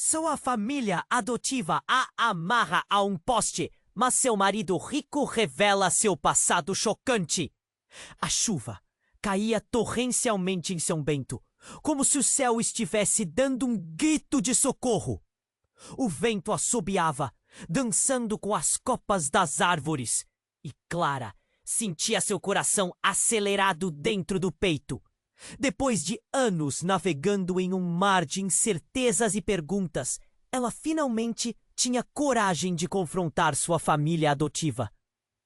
Sua família adotiva a amarra a um poste, mas seu marido rico revela seu passado chocante. A chuva caía torrencialmente em São Bento, como se o céu estivesse dando um grito de socorro. O vento assobiava, dançando com as copas das árvores, e Clara sentia seu coração acelerado dentro do peito. Depois de anos navegando em um mar de incertezas e perguntas, ela finalmente tinha coragem de confrontar sua família adotiva.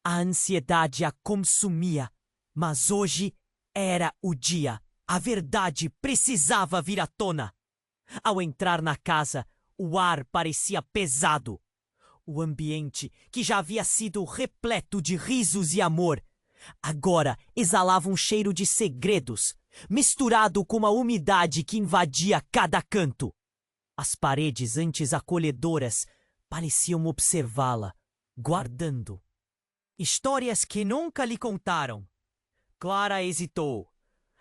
A ansiedade a consumia, mas hoje era o dia. A verdade precisava vir à tona. Ao entrar na casa, o ar parecia pesado. O ambiente, que já havia sido repleto de risos e amor, agora exalava um cheiro de segredos, misturado com uma umidade que invadia cada canto. As paredes antes acolhedoras pareciam observá-la, guardando histórias que nunca lhe contaram. Clara hesitou.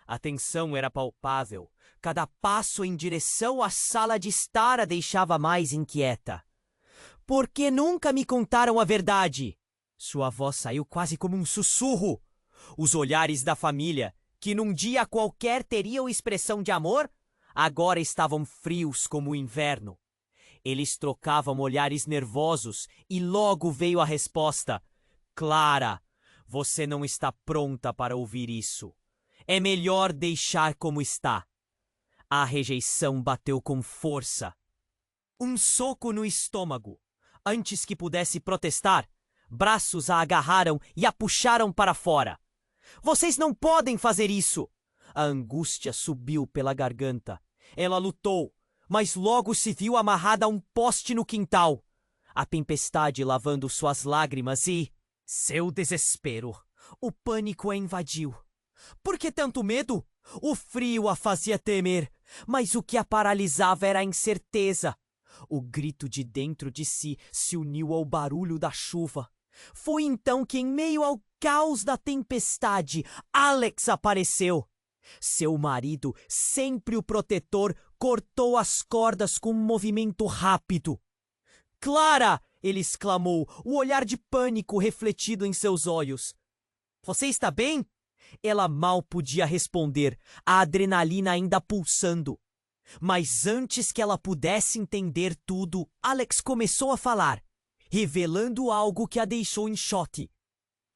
A tensão era palpável. Cada passo em direção à sala de estar a deixava mais inquieta. Por que nunca me contaram a verdade? Sua voz saiu quase como um sussurro. Os olhares da família, que num dia qualquer teriam expressão de amor, agora estavam frios como o inverno. Eles trocavam olhares nervosos e logo veio a resposta. Clara, você não está pronta para ouvir isso. É melhor deixar como está. A rejeição bateu com força. Um soco no estômago. Antes que pudesse protestar, braços a agarraram e a puxaram para fora. Vocês não podem fazer isso! A angústia subiu pela garganta. Ela lutou, mas logo se viu amarrada a um poste no quintal. A tempestade lavando suas lágrimas e seu desespero. O pânico a invadiu. Por que tanto medo? O frio a fazia temer, mas o que a paralisava era a incerteza. O grito de dentro de si se uniu ao barulho da chuva. Foi então que, em meio ao caos da tempestade, Alex apareceu. Seu marido, sempre o protetor, cortou as cordas com um movimento rápido. Clara! Ele exclamou, o olhar de pânico refletido em seus olhos. Você está bem? Ela mal podia responder, a adrenalina ainda pulsando. Mas antes que ela pudesse entender tudo, Alex começou a falar, revelando algo que a deixou em choque.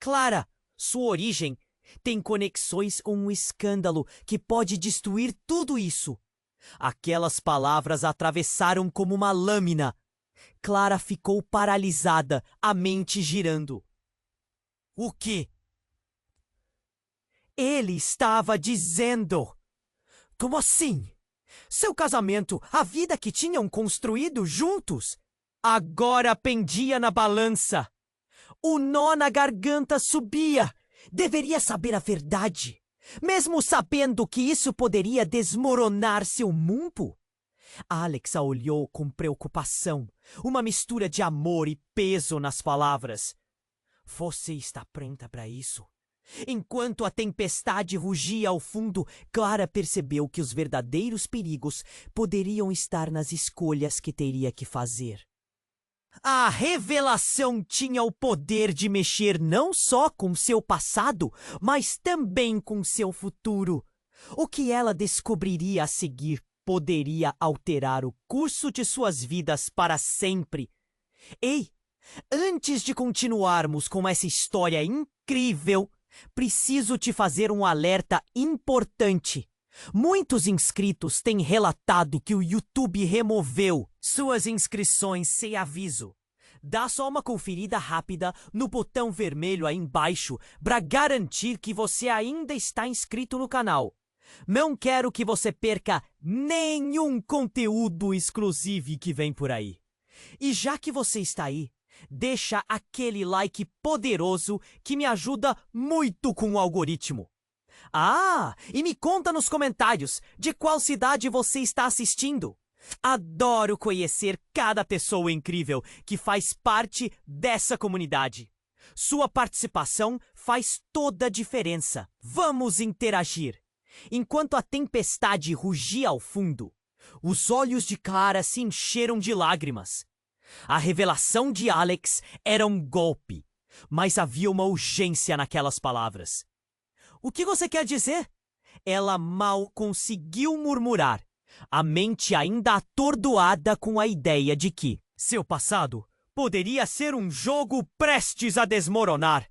Clara, sua origem tem conexões com um escândalo que pode destruir tudo isso. Aquelas palavras atravessaram como uma lâmina. Clara ficou paralisada, a mente girando. O quê? Ele estava dizendo. Como assim? Seu casamento, a vida que tinham construído juntos, agora pendia na balança. O nó na garganta subia. Deveria saber a verdade, mesmo sabendo que isso poderia desmoronar seu mundo. Alex a olhou com preocupação, uma mistura de amor e peso nas palavras. Você está pronta para isso? Enquanto a tempestade rugia ao fundo, Clara percebeu que os verdadeiros perigos poderiam estar nas escolhas que teria que fazer. A revelação tinha o poder de mexer não só com seu passado, mas também com seu futuro. O que ela descobriria a seguir poderia alterar o curso de suas vidas para sempre. Ei, antes de continuarmos com essa história incrível, preciso te fazer um alerta importante. Muitos inscritos têm relatado que o YouTube removeu suas inscrições sem aviso. Dá só uma conferida rápida no botão vermelho aí embaixo para garantir que você ainda está inscrito no canal. Não quero que você perca nenhum conteúdo exclusivo que vem por aí. E já que você está aí, deixa aquele like poderoso que me ajuda muito com o algoritmo. Ah, e me conta nos comentários de qual cidade você está assistindo. Adoro conhecer cada pessoa incrível que faz parte dessa comunidade. Sua participação faz toda a diferença. Vamos interagir. Enquanto a tempestade rugia ao fundo, Os olhos de Clara se encheram de lágrimas. A revelação de Alex era um golpe, mas havia uma urgência naquelas palavras. O que você quer dizer? Ela mal conseguiu murmurar, a mente ainda atordoada com a ideia de que seu passado poderia ser um jogo prestes a desmoronar.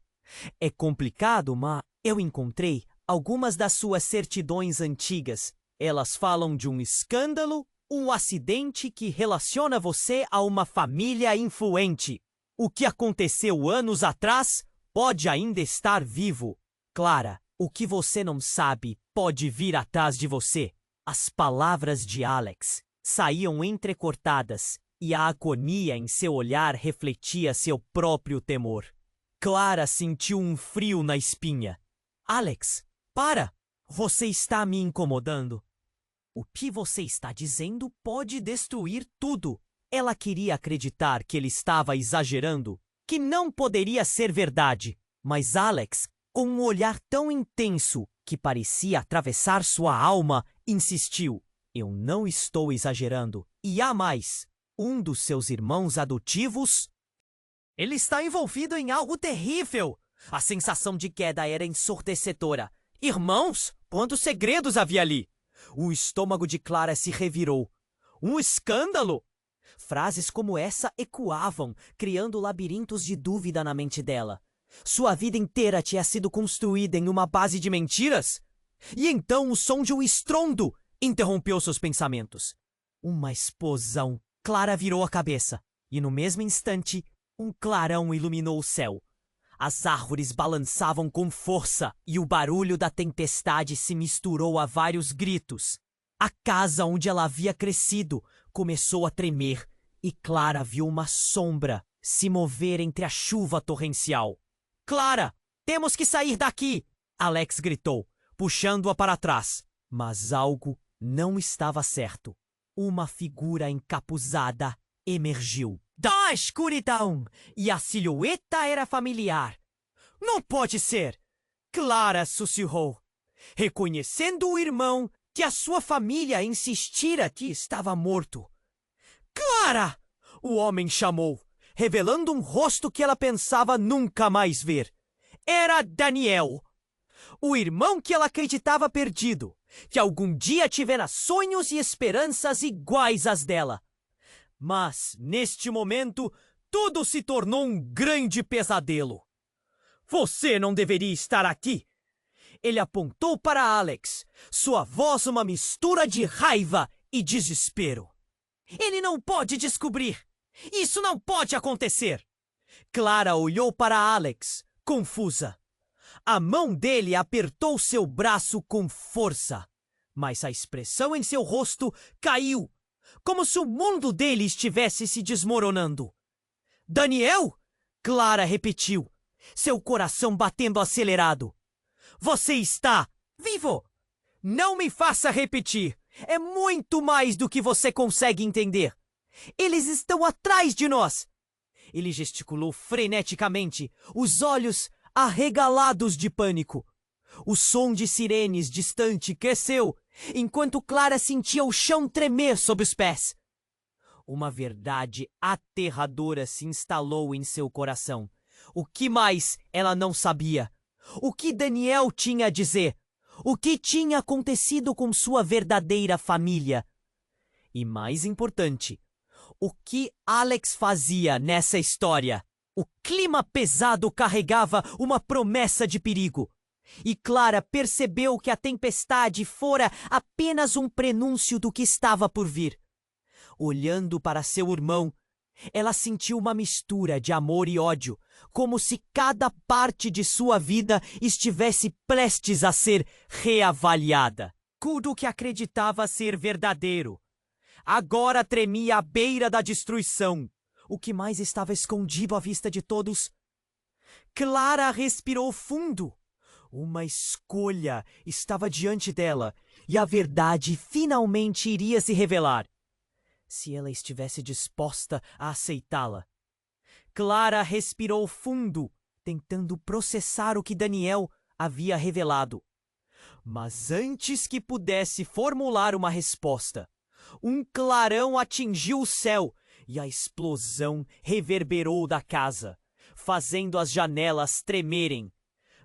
É complicado, mas eu encontrei algumas das suas certidões antigas. Elas falam de um escândalo, um acidente que relaciona você a uma família influente. O que aconteceu anos atrás pode ainda estar vivo. Clara, o que você não sabe pode vir atrás de você. As palavras de Alex saíam entrecortadas e a agonia em seu olhar refletia seu próprio temor. Clara sentiu um frio na espinha. Alex, para! Você está me incomodando. O que você está dizendo pode destruir tudo. Ela queria acreditar que ele estava exagerando, que não poderia ser verdade. Mas Alex, com um olhar tão intenso que parecia atravessar sua alma, insistiu. Eu não estou exagerando. E há mais. Um dos seus irmãos adotivos... Ele está envolvido em algo terrível. A sensação de queda era ensurdecedora. Irmãos? Quantos segredos havia ali? O estômago de Clara se revirou. Um escândalo? Frases como essa ecoavam, criando labirintos de dúvida na mente dela. Sua vida inteira tinha sido construída em uma base de mentiras? E então o som de um estrondo interrompeu seus pensamentos. Uma explosão. Clara virou a cabeça, e no mesmo instante, um clarão iluminou o céu. As árvores balançavam com força e o barulho da tempestade se misturou a vários gritos. A casa onde ela havia crescido começou a tremer e Clara viu uma sombra se mover entre a chuva torrencial. Clara, temos que sair daqui! Alex gritou, puxando-a para trás. Mas algo não estava certo. Uma figura encapuzada emergiu da escuridão e a silhueta era familiar. Não pode ser! Clara sussurrou, reconhecendo o irmão que a sua família insistira que estava morto. Clara! O homem chamou, revelando um rosto que ela pensava nunca mais ver. Era Daniel, o irmão que ela acreditava perdido, que algum dia tivera sonhos e esperanças iguais às dela. Mas, neste momento, tudo se tornou um grande pesadelo. Você não deveria estar aqui! Ele apontou para Alex, sua voz uma mistura de raiva e desespero. Ele não pode descobrir! Isso não pode acontecer! Clara olhou para Alex, confusa. A mão dele apertou seu braço com força, mas a expressão em seu rosto caiu, como se o mundo dele estivesse se desmoronando. Daniel? Clara repetiu, seu coração batendo acelerado. Você está vivo! Não me faça repetir! É muito mais do que você consegue entender. Eles estão atrás de nós! Ele gesticulou freneticamente, os olhos arregalados de pânico. O som de sirenes distante cresceu, enquanto Clara sentia o chão tremer sob os pés. Uma verdade aterradora se instalou em seu coração. O que mais ela não sabia? O que Daniel tinha a dizer? O que tinha acontecido com sua verdadeira família? E mais importante, o que Alex fazia nessa história? O clima pesado carregava uma promessa de perigo. E Clara percebeu que a tempestade fora apenas um prenúncio do que estava por vir. Olhando para seu irmão, ela sentiu uma mistura de amor e ódio, como se cada parte de sua vida estivesse prestes a ser reavaliada. Tudo que acreditava ser verdadeiro agora tremia à beira da destruição. O que mais estava escondido à vista de todos? Clara respirou fundo. Uma escolha estava diante dela e a verdade finalmente iria se revelar, se ela estivesse disposta a aceitá-la. Clara respirou fundo, tentando processar o que Daniel havia revelado. Mas antes que pudesse formular uma resposta, Um clarão atingiu o céu e a explosão reverberou da casa, fazendo as janelas tremerem.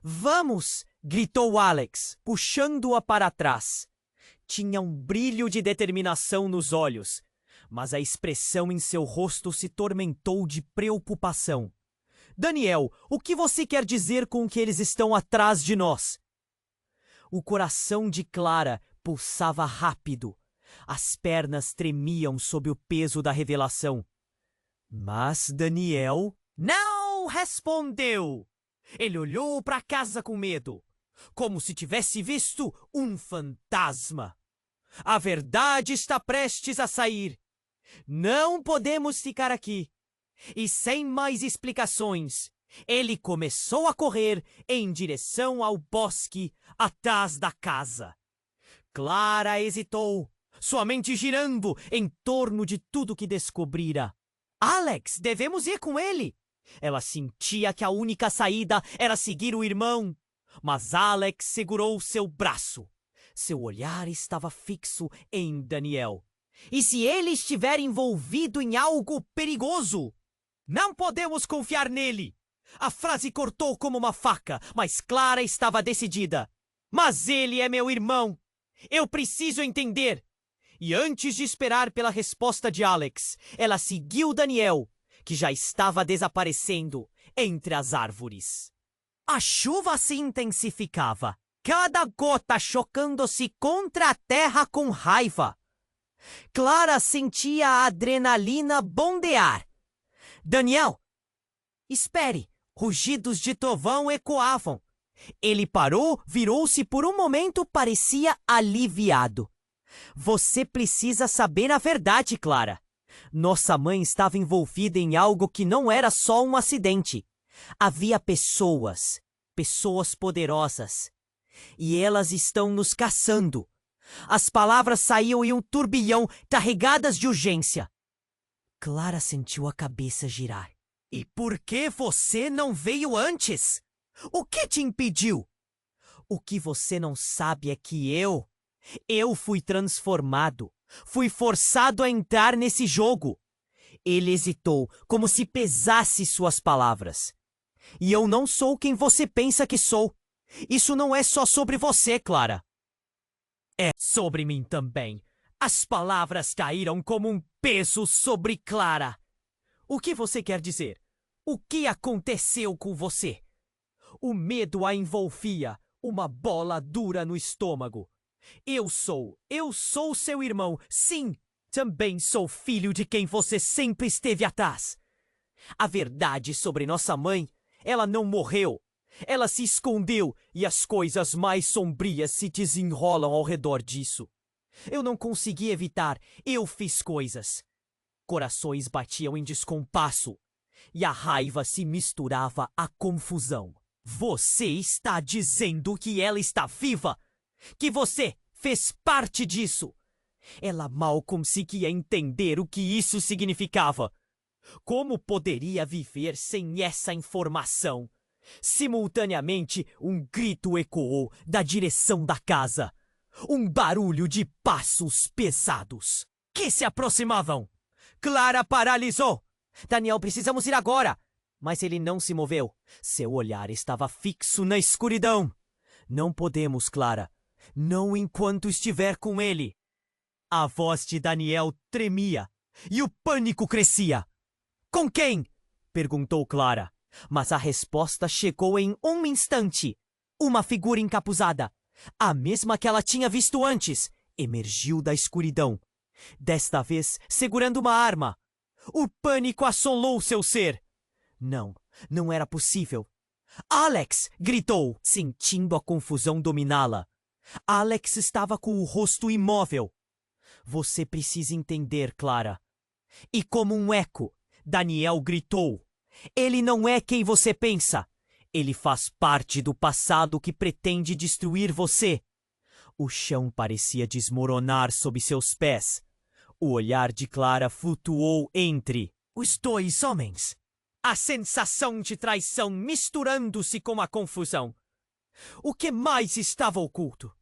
Vamos! Gritou Alex, puxando-a para trás. Tinha um brilho de determinação nos olhos, mas a expressão em seu rosto se tormentou de preocupação. Daniel, o que você quer dizer com que eles estão atrás de nós? O coração de Clara pulsava rápido. As pernas tremiam sob o peso da revelação. Mas Daniel não respondeu. Ele olhou para casa com medo, como se tivesse visto um fantasma. A verdade está prestes a sair. Não podemos ficar aqui. E sem mais explicações, ele começou a correr em direção ao bosque atrás da casa. Clara hesitou, sua mente girando em torno de tudo que descobrira. Alex, devemos ir com ele. Ela sentia que a única saída era seguir o irmão, mas Alex segurou seu braço. Seu olhar estava fixo em Daniel. E se ele estiver envolvido em algo perigoso? Não podemos confiar nele! A frase cortou como uma faca, mas Clara estava decidida. Mas ele é meu irmão! Eu preciso entender! E antes de esperar pela resposta de Alex, ela seguiu Daniel, que já estava desaparecendo entre as árvores. A chuva se intensificava, cada gota chocando-se contra a terra com raiva. Clara sentia a adrenalina bondear. Daniel! Espere! Rugidos de trovão ecoavam. Ele parou, virou-se por um momento, parecia aliviado. Você precisa saber a verdade, Clara. Nossa mãe estava envolvida em algo que não era só um acidente. Havia pessoas poderosas. E elas estão nos caçando. As palavras saíam em um turbilhão, carregadas de urgência. Clara sentiu a cabeça girar. E por que você não veio antes? O que te impediu? O que você não sabe é que eu fui transformado. Fui forçado a entrar nesse jogo. Ele hesitou, como se pesasse suas palavras. E eu não sou quem você pensa que sou. Isso não é só sobre você, Clara. É sobre mim também. As palavras caíram como um peso sobre Clara. O que você quer dizer? O que aconteceu com você? O medo a envolvia, uma bola dura no estômago. Eu sou seu irmão. Sim, também sou filho de quem você sempre esteve atrás. A verdade sobre nossa mãe, ela não morreu. Ela se escondeu e as coisas mais sombrias se desenrolam ao redor disso. Eu não consegui evitar, eu fiz coisas. Corações batiam em descompasso e a raiva se misturava à confusão. Você está dizendo que ela está viva? Que você fez parte disso? Ela mal conseguia entender o que isso significava. Como poderia viver sem essa informação? Simultaneamente, um grito ecoou da direção da casa. Um barulho de passos pesados que se aproximavam. Clara paralisou. Daniel, precisamos ir agora. Mas ele não se moveu. Seu olhar estava fixo na escuridão. Não podemos, Clara. Não enquanto estiver com ele. A voz de Daniel tremia e o pânico crescia. Com quem? Perguntou Clara. Mas a resposta chegou em um instante. Uma figura encapuzada, a mesma que ela tinha visto antes, emergiu da escuridão. Desta vez, segurando uma arma. O pânico assolou seu ser. Não era possível. Alex! Gritou, sentindo a confusão dominá-la. Alex estava com o rosto imóvel. Você precisa entender, Clara. E como um eco, Daniel gritou. Ele não é quem você pensa. Ele faz parte do passado que pretende destruir você. O chão parecia desmoronar sob seus pés. O olhar de Clara flutuou entre os dois homens. A sensação de traição misturando-se com a confusão. O que mais estava oculto?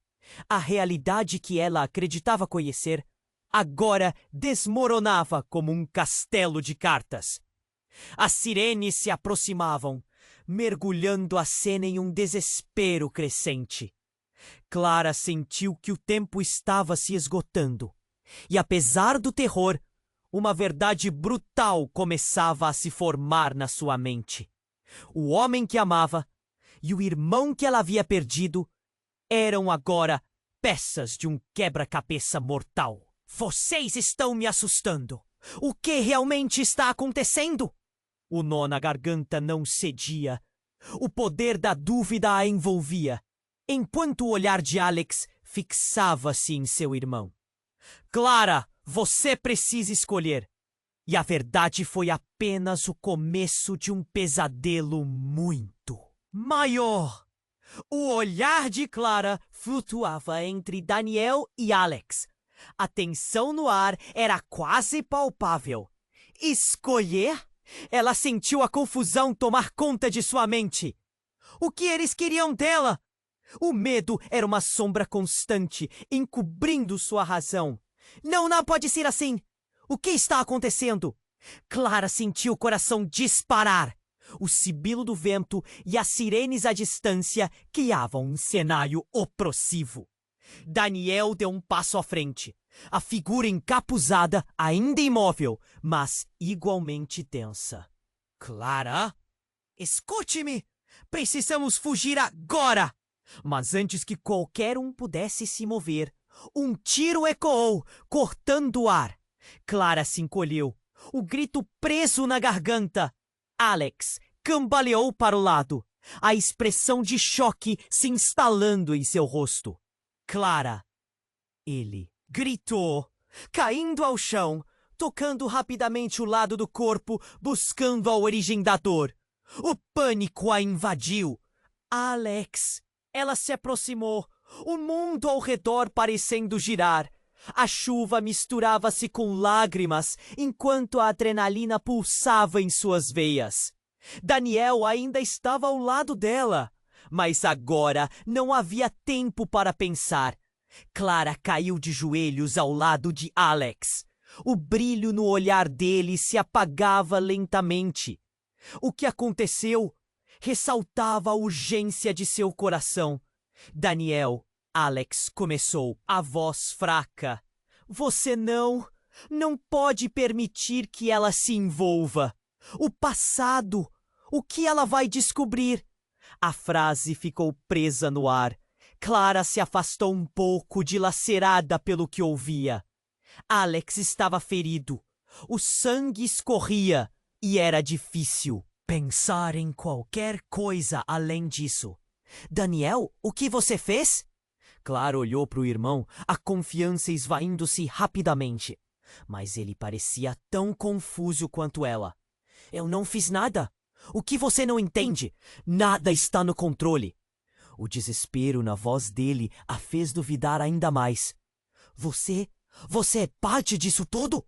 A realidade que ela acreditava conhecer agora desmoronava como um castelo de cartas. As sirenes se aproximavam, mergulhando a cena em um desespero crescente. Clara sentiu que o tempo estava se esgotando, e apesar do terror, uma verdade brutal começava a se formar na sua mente. O homem que amava e o irmão que ela havia perdido eram agora peças de um quebra-cabeça mortal. Vocês estão me assustando! O que realmente está acontecendo? O nó na garganta não cedia. O poder da dúvida a envolvia, enquanto o olhar de Alex fixava-se em seu irmão. Clara, você precisa escolher. E a verdade foi apenas o começo de um pesadelo muito maior. O olhar de Clara flutuava entre Daniel e Alex. A tensão no ar era quase palpável. Escolher? Ela sentiu a confusão tomar conta de sua mente. O que eles queriam dela? O medo era uma sombra constante, encobrindo sua razão. Não pode ser assim! O que está acontecendo? Clara sentiu o coração disparar. O sibilo do vento e as sirenes à distância criavam um cenário opressivo. Daniel deu um passo à frente. A figura encapuzada, ainda imóvel, mas igualmente tensa. Clara? Escute-me! Precisamos fugir agora! Mas antes que qualquer um pudesse se mover, um tiro ecoou, cortando o ar. Clara se encolheu, o grito preso na garganta. Alex cambaleou para o lado, a expressão de choque se instalando em seu rosto. Clara! Ele gritou, caindo ao chão, tocando rapidamente o lado do corpo, buscando a origem da dor. O pânico a invadiu. Alex! Ela se aproximou, o mundo ao redor parecendo girar. A chuva misturava-se com lágrimas, enquanto a adrenalina pulsava em suas veias. Daniel ainda estava ao lado dela, mas agora não havia tempo para pensar. Clara caiu de joelhos ao lado de Alex. O brilho no olhar dele se apagava lentamente. O que aconteceu ressaltava a urgência de seu coração. Daniel, Alex começou, a voz fraca. Você não pode permitir que ela se envolva. O passado, o que ela vai descobrir? A frase ficou presa no ar. Clara se afastou um pouco, dilacerada pelo que ouvia. Alex estava ferido. O sangue escorria e era difícil pensar em qualquer coisa além disso. Daniel, o que você fez? Clara olhou para o irmão, a confiança esvaindo-se rapidamente. Mas ele parecia tão confuso quanto ela. Eu não fiz nada. O que você não entende? Nada está no controle. O desespero na voz dele a fez duvidar ainda mais. Você é parte disso tudo?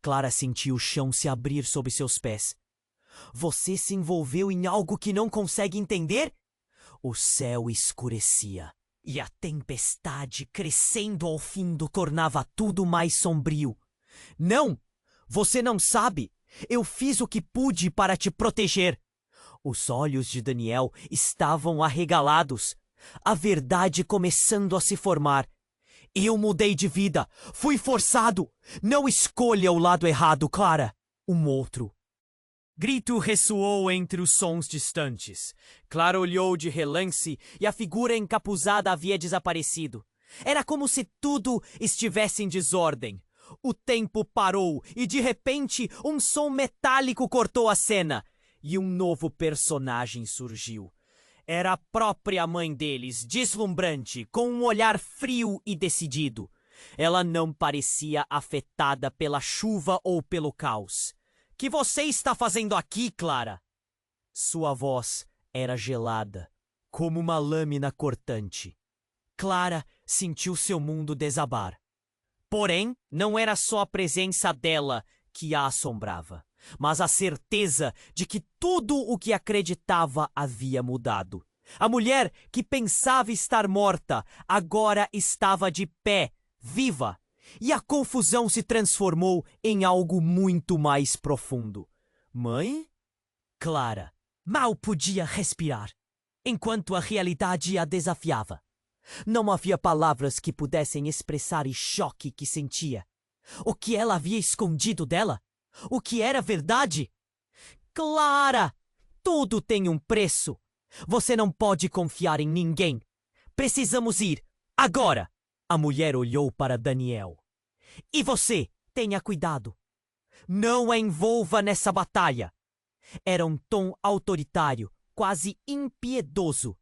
Clara sentiu o chão se abrir sob seus pés. Você se envolveu em algo que não consegue entender? O céu escurecia, e a tempestade crescendo ao fundo tornava tudo mais sombrio. Não! Você não sabe! Eu fiz o que pude para te proteger! Os olhos de Daniel estavam arregalados, a verdade começando a se formar. Eu mudei de vida, fui forçado! Não escolha o lado errado, Clara! Um outro grito ressoou entre os sons distantes. Clara olhou de relance e a figura encapuzada havia desaparecido. Era como se tudo estivesse em desordem. O tempo parou e, de repente, um som metálico cortou a cena. E um novo personagem surgiu. Era a própria mãe deles, deslumbrante, com um olhar frio e decidido. Ela não parecia afetada pela chuva ou pelo caos. Que você está fazendo aqui, Clara? Sua voz era gelada, como uma lâmina cortante. Clara sentiu seu mundo desabar. Porém, não era só a presença dela que a assombrava, mas a certeza de que tudo o que acreditava havia mudado. A mulher que pensava estar morta agora estava de pé, viva, E a confusão se transformou em algo muito mais profundo. Mãe? Clara mal podia respirar, enquanto a realidade a desafiava. Não havia palavras que pudessem expressar o choque que sentia. O que ela havia escondido dela? O que era verdade? Clara! Tudo tem um preço. Você não pode confiar em ninguém. Precisamos ir, agora! A mulher olhou para Daniel. E você, tenha cuidado. Não a envolva nessa batalha. Era um tom autoritário, quase impiedoso.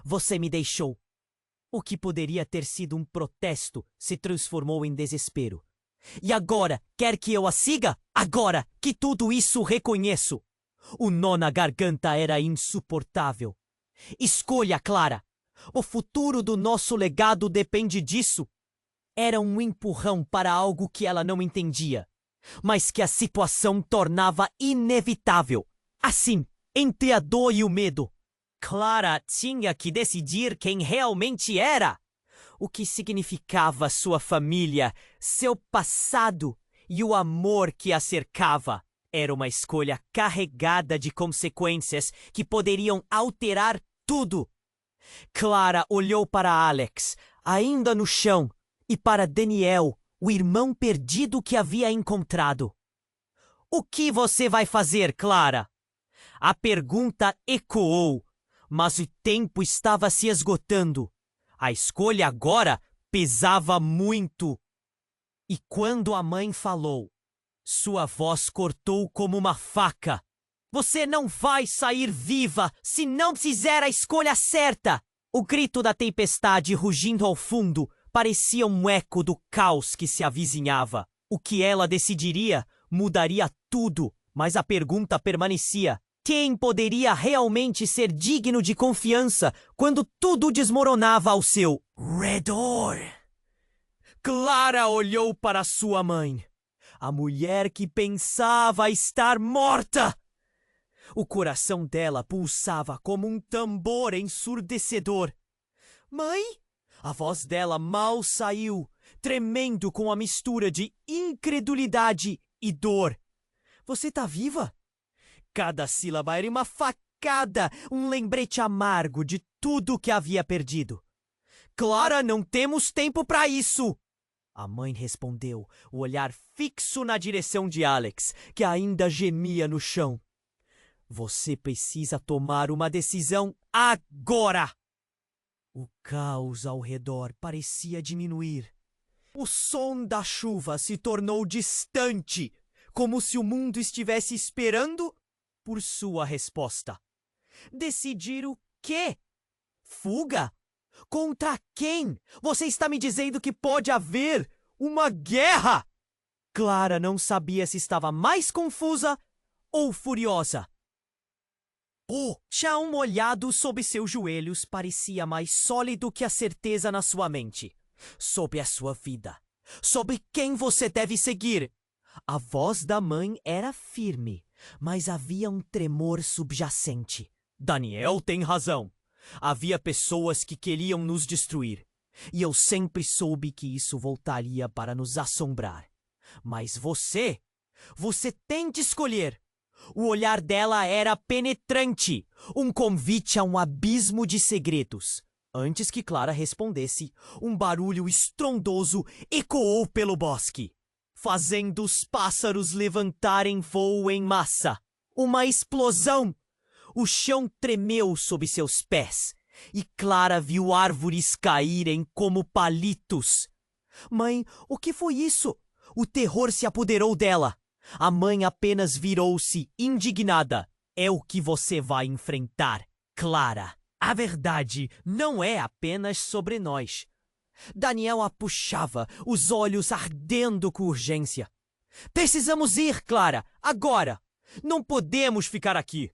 Você me deixou. O que poderia ter sido um protesto se transformou em desespero. E agora, quer que eu a siga? Agora que tudo isso reconheço. O nó na garganta era insuportável. Escolha, Clara. O futuro do nosso legado depende disso. Era um empurrão para algo que ela não entendia, mas que a situação tornava inevitável. Assim, entre a dor e o medo, Clara tinha que decidir quem realmente era. O que significava sua família, seu passado e o amor que a cercava. Era uma escolha carregada de consequências que poderiam alterar tudo. Clara olhou para Alex, ainda no chão, e para Daniel, o irmão perdido que havia encontrado. O que você vai fazer, Clara? A pergunta ecoou, mas o tempo estava se esgotando. A escolha agora pesava muito. E quando a mãe falou, sua voz cortou como uma faca. Você não vai sair viva se não fizer a escolha certa! O grito da tempestade rugindo ao fundo parecia um eco do caos que se avizinhava. O que ela decidiria mudaria tudo, mas a pergunta permanecia. Quem poderia realmente ser digno de confiança quando tudo desmoronava ao seu redor? Clara olhou para sua mãe, a mulher que pensava estar morta. O coração dela pulsava como um tambor ensurdecedor. Mãe? A voz dela mal saiu, tremendo com a mistura de incredulidade e dor. Você tá viva? Cada sílaba era uma facada, um lembrete amargo de tudo que havia perdido. Clara, não temos tempo para isso! A mãe respondeu, o olhar fixo na direção de Alex, que ainda gemia no chão. Você precisa tomar uma decisão agora! O caos ao redor parecia diminuir. O som da chuva se tornou distante, como se o mundo estivesse esperando por sua resposta. Decidir o quê? Fuga? Contra quem? Você está me dizendo que pode haver uma guerra? Clara não sabia se estava mais confusa ou furiosa. O chão molhado sob seus joelhos parecia mais sólido que a certeza na sua mente. Sobre a sua vida. Sobre quem você deve seguir. A voz da mãe era firme, mas havia um tremor subjacente. Daniel tem razão. Havia pessoas que queriam nos destruir. E eu sempre soube que isso voltaria para nos assombrar. Mas você tem de escolher. O olhar dela era penetrante, um convite a um abismo de segredos. Antes que Clara respondesse, um barulho estrondoso ecoou pelo bosque, fazendo os pássaros levantarem voo em massa. Uma explosão! O chão tremeu sob seus pés, e Clara viu árvores caírem como palitos. Mãe, o que foi isso? O terror se apoderou dela. A mãe apenas virou-se indignada. É o que você vai enfrentar, Clara. A verdade não é apenas sobre nós. Daniel a puxava, os olhos ardendo com urgência. Precisamos ir, Clara, agora. Não podemos ficar aqui.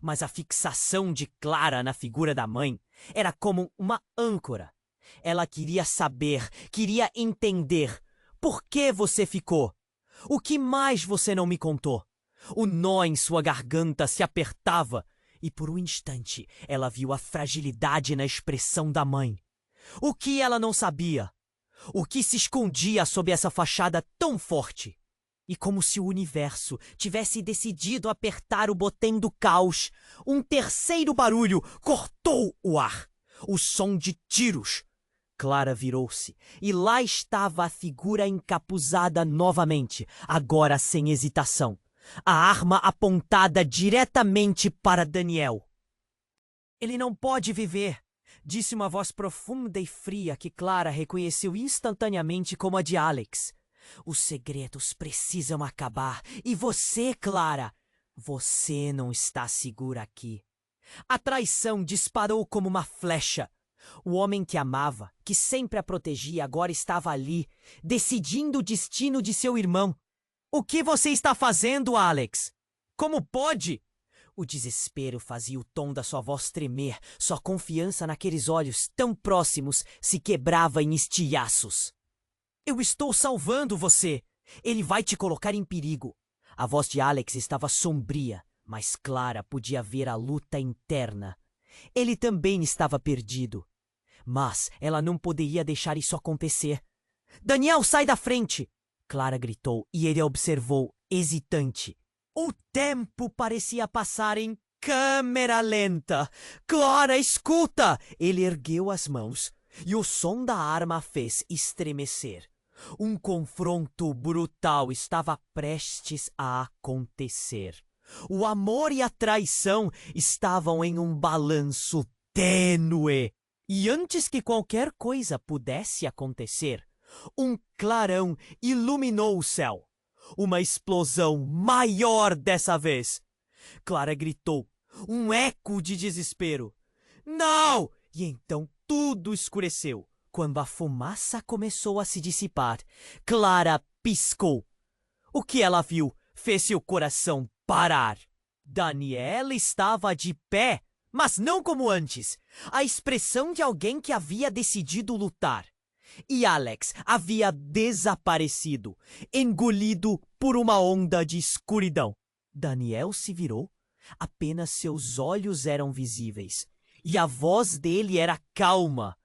Mas a fixação de Clara na figura da mãe era como uma âncora. Ela queria saber, queria entender. Por que você ficou? O que mais você não me contou? O nó em sua garganta se apertava e por um instante ela viu a fragilidade na expressão da mãe. O que ela não sabia? O que se escondia sob essa fachada tão forte? E como se o universo tivesse decidido apertar o botão do caos, um terceiro barulho cortou o ar. O som de tiros. Clara virou-se, e lá estava a figura encapuzada novamente, agora sem hesitação. A arma apontada diretamente para Daniel. Ele não pode viver, disse uma voz profunda e fria que Clara reconheceu instantaneamente como a de Alex. Os segredos precisam acabar. E você, Clara? Você não está segura aqui. A traição disparou como uma flecha. O homem que amava, que sempre a protegia, agora estava ali, decidindo o destino de seu irmão. O que você está fazendo, Alex? Como pode? O desespero fazia o tom da sua voz tremer. Sua confiança naqueles olhos tão próximos se quebrava em estilhaços. Eu estou salvando você. Ele vai te colocar em perigo. A voz de Alex estava sombria, mas Clara podia ver a luta interna. Ele também estava perdido. Mas ela não poderia deixar isso acontecer. Daniel, sai da frente! Clara gritou e ele a observou, hesitante. O tempo parecia passar em câmera lenta. Clara, escuta! Ele ergueu as mãos e o som da arma a fez estremecer. Um confronto brutal estava prestes a acontecer. O amor e a traição estavam em um balanço tênue. E antes que qualquer coisa pudesse acontecer, um clarão iluminou o céu. Uma explosão maior dessa vez. Clara gritou, um eco de desespero. Não! E então tudo escureceu. Quando a fumaça começou a se dissipar, Clara piscou. O que ela viu fez seu coração parar. Daniela estava de pé, mas não como antes. A expressão de alguém que havia decidido lutar. E Alex havia desaparecido, engolido por uma onda de escuridão. Daniel se virou. Apenas seus olhos eram visíveis. E a voz dele era calma,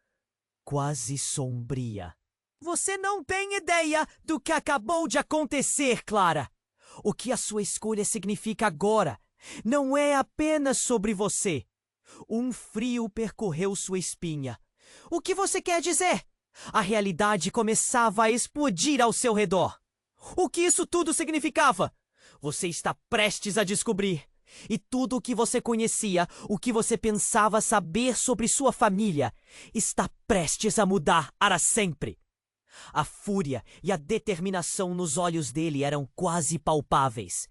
quase sombria. Você não tem ideia do que acabou de acontecer, Clara. O que a sua escolha significa agora não é apenas sobre você. Um frio percorreu sua espinha. O que você quer dizer? A realidade começava a explodir ao seu redor. O que isso tudo significava? Você está prestes a descobrir. E tudo o que você conhecia, o que você pensava saber sobre sua família, está prestes a mudar para sempre. A fúria e a determinação nos olhos dele eram quase palpáveis.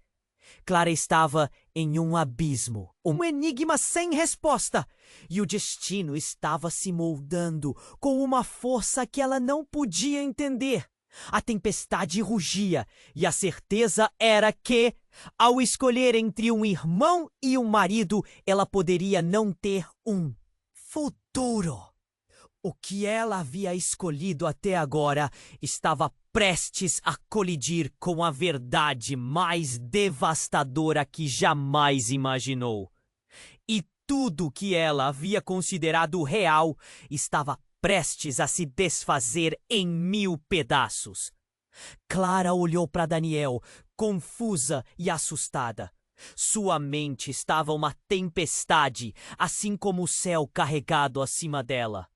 Clara estava em um abismo, um enigma sem resposta, e o destino estava se moldando com uma força que ela não podia entender. A tempestade rugia, e a certeza era que, ao escolher entre um irmão e um marido, ela poderia não ter um futuro. O que ela havia escolhido até agora estava prestes a colidir com a verdade mais devastadora que jamais imaginou. E tudo que ela havia considerado real estava prestes a se desfazer em 1000 pedaços. Clara olhou para Daniel, confusa e assustada. Sua mente estava uma tempestade, assim como o céu carregado acima dela.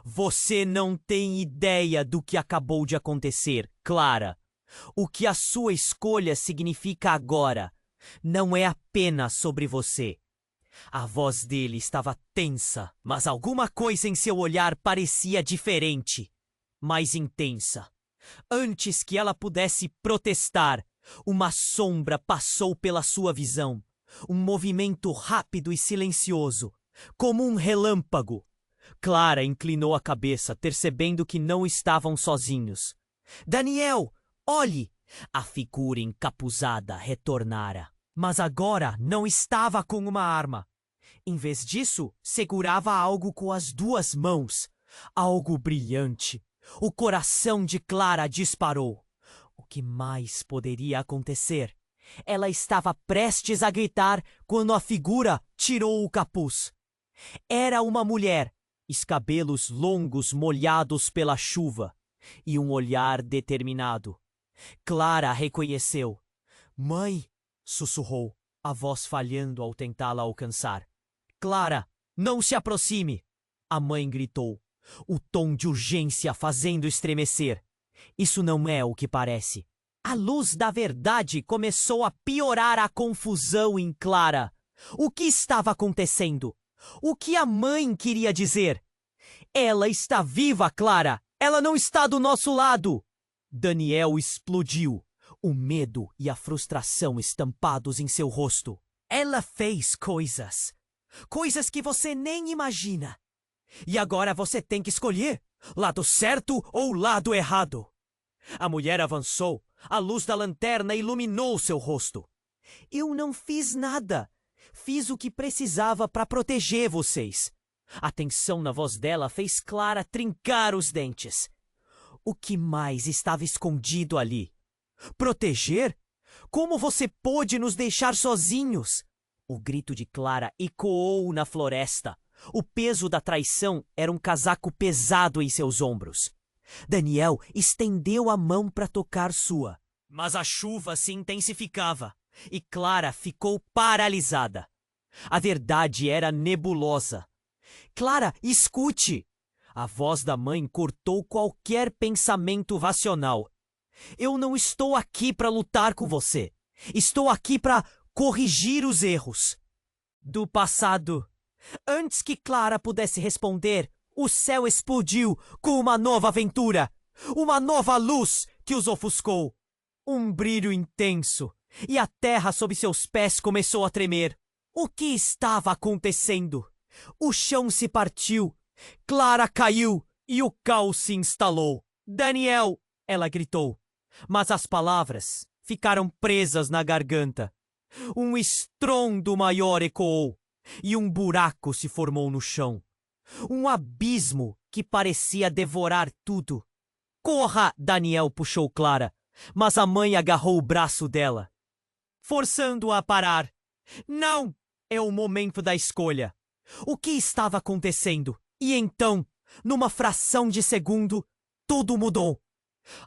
Você não tem ideia do que acabou de acontecer, Clara. O que a sua escolha significa agora não é apenas sobre você. A voz dele estava tensa, mas alguma coisa em seu olhar parecia diferente, mais intensa. Antes que ela pudesse protestar, uma sombra passou pela sua visão. Um movimento rápido e silencioso, como um relâmpago. Clara inclinou a cabeça, percebendo que não estavam sozinhos. Daniel, olhe! A figura encapuzada retornara. Mas agora não estava com uma arma. Em vez disso, segurava algo com as 2 mãos. Algo brilhante. O coração de Clara disparou. O que mais poderia acontecer? Ela estava prestes a gritar quando a figura tirou o capuz. Era uma mulher, cabelos longos molhados pela chuva. e um olhar determinado. Clara reconheceu. Mãe, sussurrou, a voz falhando ao tentá-la alcançar. Clara, não se aproxime! A mãe gritou, o tom de urgência fazendo estremecer. Isso não é o que parece. A luz da verdade começou a piorar a confusão em Clara. O que estava acontecendo? O que a mãe queria dizer? Ela está viva, Clara! Ela não está do nosso lado! Daniel explodiu, o medo e a frustração estampados em seu rosto. Ela fez coisas que você nem imagina. E agora você tem que escolher lado certo ou lado errado. A mulher avançou, a luz da lanterna iluminou seu rosto. Eu não fiz nada. Fiz o que precisava para proteger vocês. A tensão na voz dela fez Clara trincar os dentes. O que mais estava escondido ali? Proteger? Como você pôde nos deixar sozinhos? O grito de Clara ecoou na floresta. O peso da traição era um casaco pesado em seus ombros. Daniel estendeu a mão para tocar sua. Mas a chuva se intensificava e Clara ficou paralisada. A verdade era nebulosa. Clara, escute! A voz da mãe cortou qualquer pensamento racional. Eu não estou aqui para lutar com você. Estou aqui para corrigir os erros do passado. Antes que Clara pudesse responder, o céu explodiu com uma nova aventura. Uma nova luz que os ofuscou. Um brilho intenso. E a terra sob seus pés começou a tremer. O que estava acontecendo? O chão se partiu. Clara caiu e o caos se instalou. Daniel! Ela gritou. Mas as palavras ficaram presas na garganta. Um estrondo maior ecoou e um buraco se formou no chão. Um abismo que parecia devorar tudo. Corra! Daniel puxou Clara, mas a mãe agarrou o braço dela, forçando-a a parar. Não! É o momento da escolha. O que estava acontecendo? E então, numa fração de segundo, tudo mudou.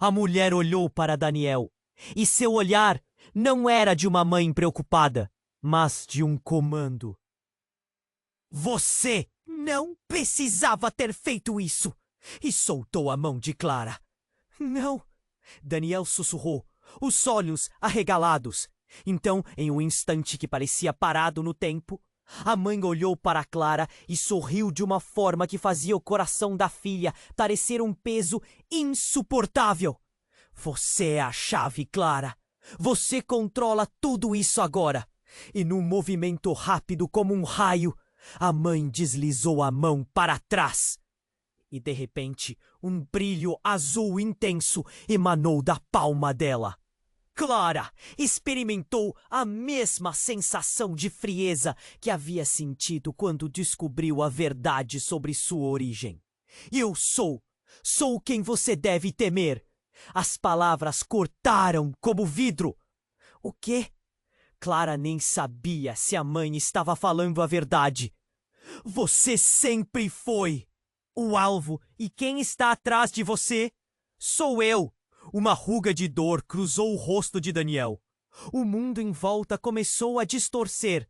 A mulher olhou para Daniel, e seu olhar não era de uma mãe preocupada, mas de um comando. Você não precisava ter feito isso! E soltou a mão de Clara. Não! Daniel sussurrou, os olhos arregalados. Então, em um instante que parecia parado no tempo, a mãe olhou para Clara e sorriu de uma forma que fazia o coração da filha parecer um peso insuportável. Você é a chave, Clara. Você controla tudo isso agora. E num movimento rápido como um raio, a mãe deslizou a mão para trás. E de repente, um brilho azul intenso emanou da palma dela. Clara experimentou a mesma sensação de frieza que havia sentido quando descobriu a verdade sobre sua origem. Eu sou quem você deve temer. As palavras cortaram como vidro. O quê? Clara nem sabia se a mãe estava falando a verdade. Você sempre foi o alvo, e quem está atrás de você sou eu. Uma ruga de dor cruzou o rosto de Daniel. O mundo em volta começou a distorcer.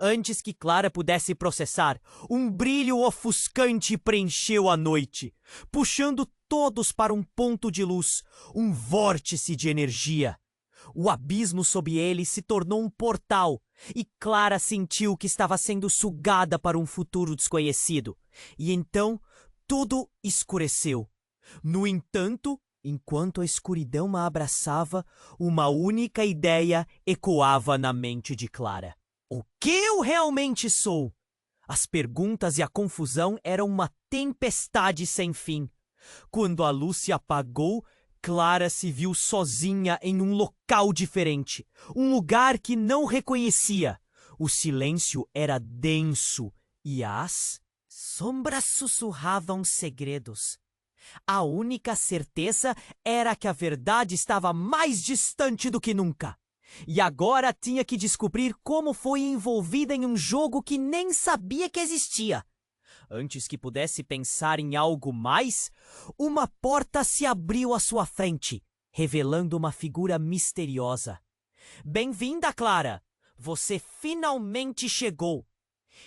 Antes que Clara pudesse processar, um brilho ofuscante preencheu a noite, puxando todos para um ponto de luz, um vórtice de energia. O abismo sob ele se tornou um portal, e Clara sentiu que estava sendo sugada para um futuro desconhecido. E então, tudo escureceu. No entanto, enquanto a escuridão a abraçava, uma única ideia ecoava na mente de Clara. O que eu realmente sou? As perguntas e a confusão eram uma tempestade sem fim. Quando a luz se apagou, Clara se viu sozinha em um local diferente, um lugar que não reconhecia. O silêncio era denso e as sombras sussurravam segredos. A única certeza era que a verdade estava mais distante do que nunca. E agora tinha que descobrir como foi envolvida em um jogo que nem sabia que existia. Antes que pudesse pensar em algo mais, uma porta se abriu à sua frente, revelando uma figura misteriosa. Bem-vinda, Clara! Você finalmente chegou!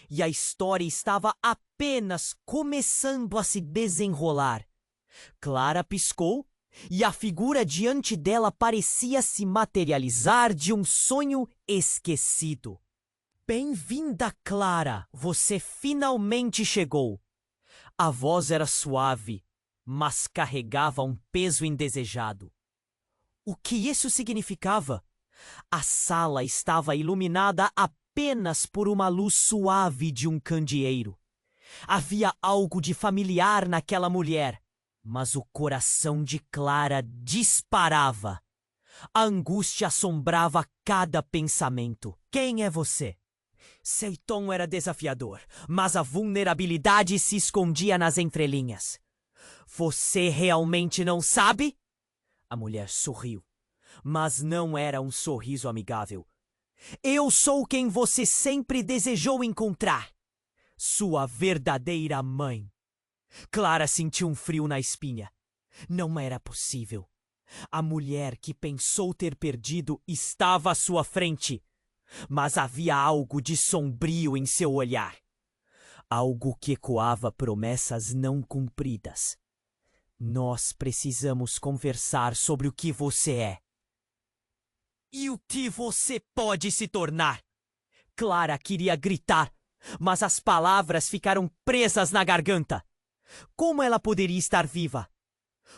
E a história estava apenas começando a se desenrolar. Clara piscou e a figura diante dela parecia se materializar de um sonho esquecido. Bem-vinda, Clara! Você finalmente chegou! A voz era suave, mas carregava um peso indesejado. O que isso significava? A sala estava iluminada apenas por uma luz suave de um candeeiro. Havia algo de familiar naquela mulher, mas o coração de Clara disparava. A angústia assombrava cada pensamento. Quem é você? Seu tom era desafiador, mas a vulnerabilidade se escondia nas entrelinhas. Você realmente não sabe? A mulher sorriu, mas não era um sorriso amigável. Eu sou quem você sempre desejou encontrar. Sua verdadeira mãe. Clara sentiu um frio na espinha. Não era possível. A mulher que pensou ter perdido estava à sua frente. Mas havia algo de sombrio em seu olhar. Algo que ecoava promessas não cumpridas. Nós precisamos conversar sobre o que você é. E o que você pode se tornar? Clara queria gritar, mas as palavras ficaram presas na garganta. Como ela poderia estar viva?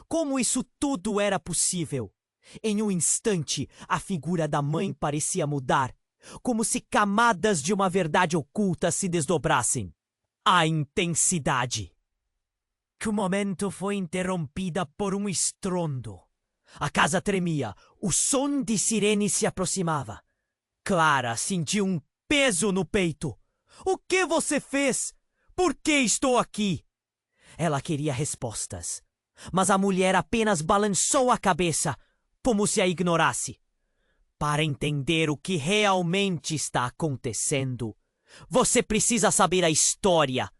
Como isso tudo era possível? Em um instante, a figura da mãe parecia mudar, como se camadas de uma verdade oculta se desdobrassem. A intensidade. Que o momento foi interrompida por um estrondo. A casa tremia, o som de sirene se aproximava. Clara sentiu um peso no peito. O que você fez? Por que estou aqui? Ela queria respostas, mas a mulher apenas balançou a cabeça, como se a ignorasse. Para entender o que realmente está acontecendo, você precisa saber a história.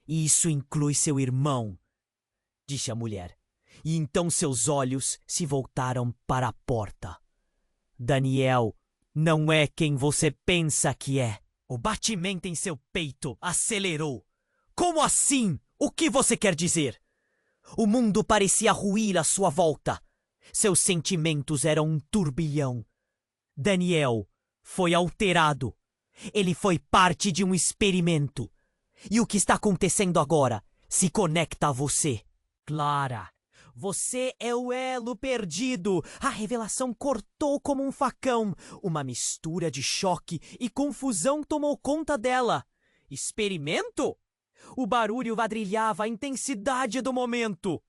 E isso inclui seu irmão, disse a mulher. E então seus olhos se voltaram para a porta. Daniel não é quem você pensa que é. O batimento em seu peito acelerou. Como assim? O que você quer dizer? O mundo parecia ruir à sua volta. Seus sentimentos eram um turbilhão. Daniel foi alterado. Ele foi parte de um experimento. E o que está acontecendo agora se conecta a você. Clara, você é o elo perdido. A revelação cortou como um facão. Uma mistura de choque e confusão tomou conta dela. Experimento? O barulho vadrilhava a intensidade do momento.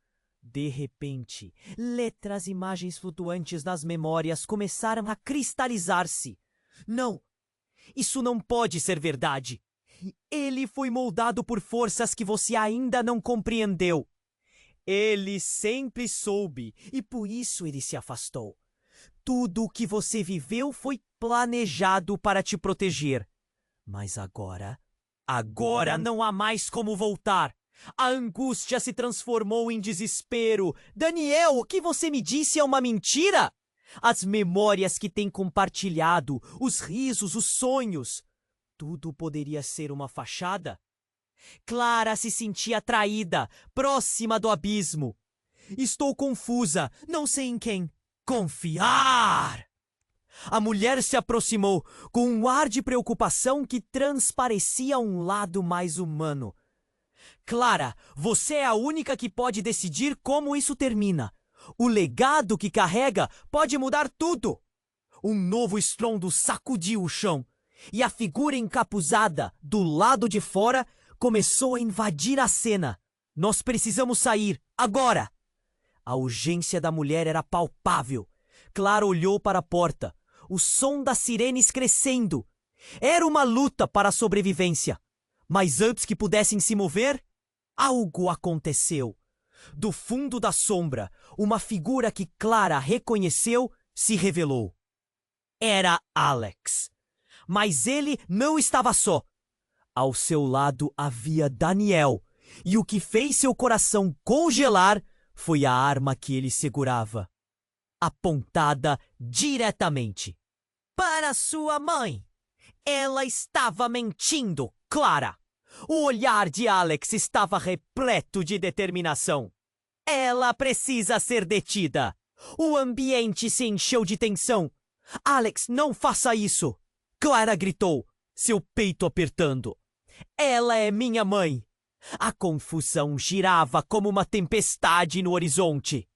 De repente, letras e imagens flutuantes nas memórias começaram a cristalizar-se. Não, isso não pode ser verdade. Ele foi moldado por forças que você ainda não compreendeu. Ele sempre soube e por isso ele se afastou. Tudo o que você viveu foi planejado para te proteger. Mas agora não há mais como voltar. A angústia se transformou em desespero. Daniel, o que você me disse é uma mentira? As memórias que tem compartilhado, os risos, os sonhos. Tudo poderia ser uma fachada? Clara se sentia traída, próxima do abismo. Estou confusa, não sei em quem confiar. A mulher se aproximou com um ar de preocupação que transparecia um lado mais humano. Clara, você é a única que pode decidir como isso termina. O legado que carrega pode mudar tudo. Um novo estrondo sacudiu o chão e a figura encapuzada do lado de fora começou a invadir a cena. Nós precisamos sair, agora! A urgência da mulher era palpável. Clara olhou para a porta, o som das sirenes crescendo. Era uma luta para a sobrevivência. Mas antes que pudessem se mover, algo aconteceu. Do fundo da sombra, uma figura que Clara reconheceu se revelou. Era Alex. Mas ele não estava só. Ao seu lado havia Daniel, e o que fez seu coração congelar foi a arma que ele segurava, apontada diretamente para sua mãe. Ela estava mentindo, Clara. O olhar de Alex estava repleto de determinação. Ela precisa ser detida. O ambiente se encheu de tensão. Alex, não faça isso! Clara gritou, seu peito apertando. Ela é minha mãe. A confusão girava como uma tempestade no horizonte.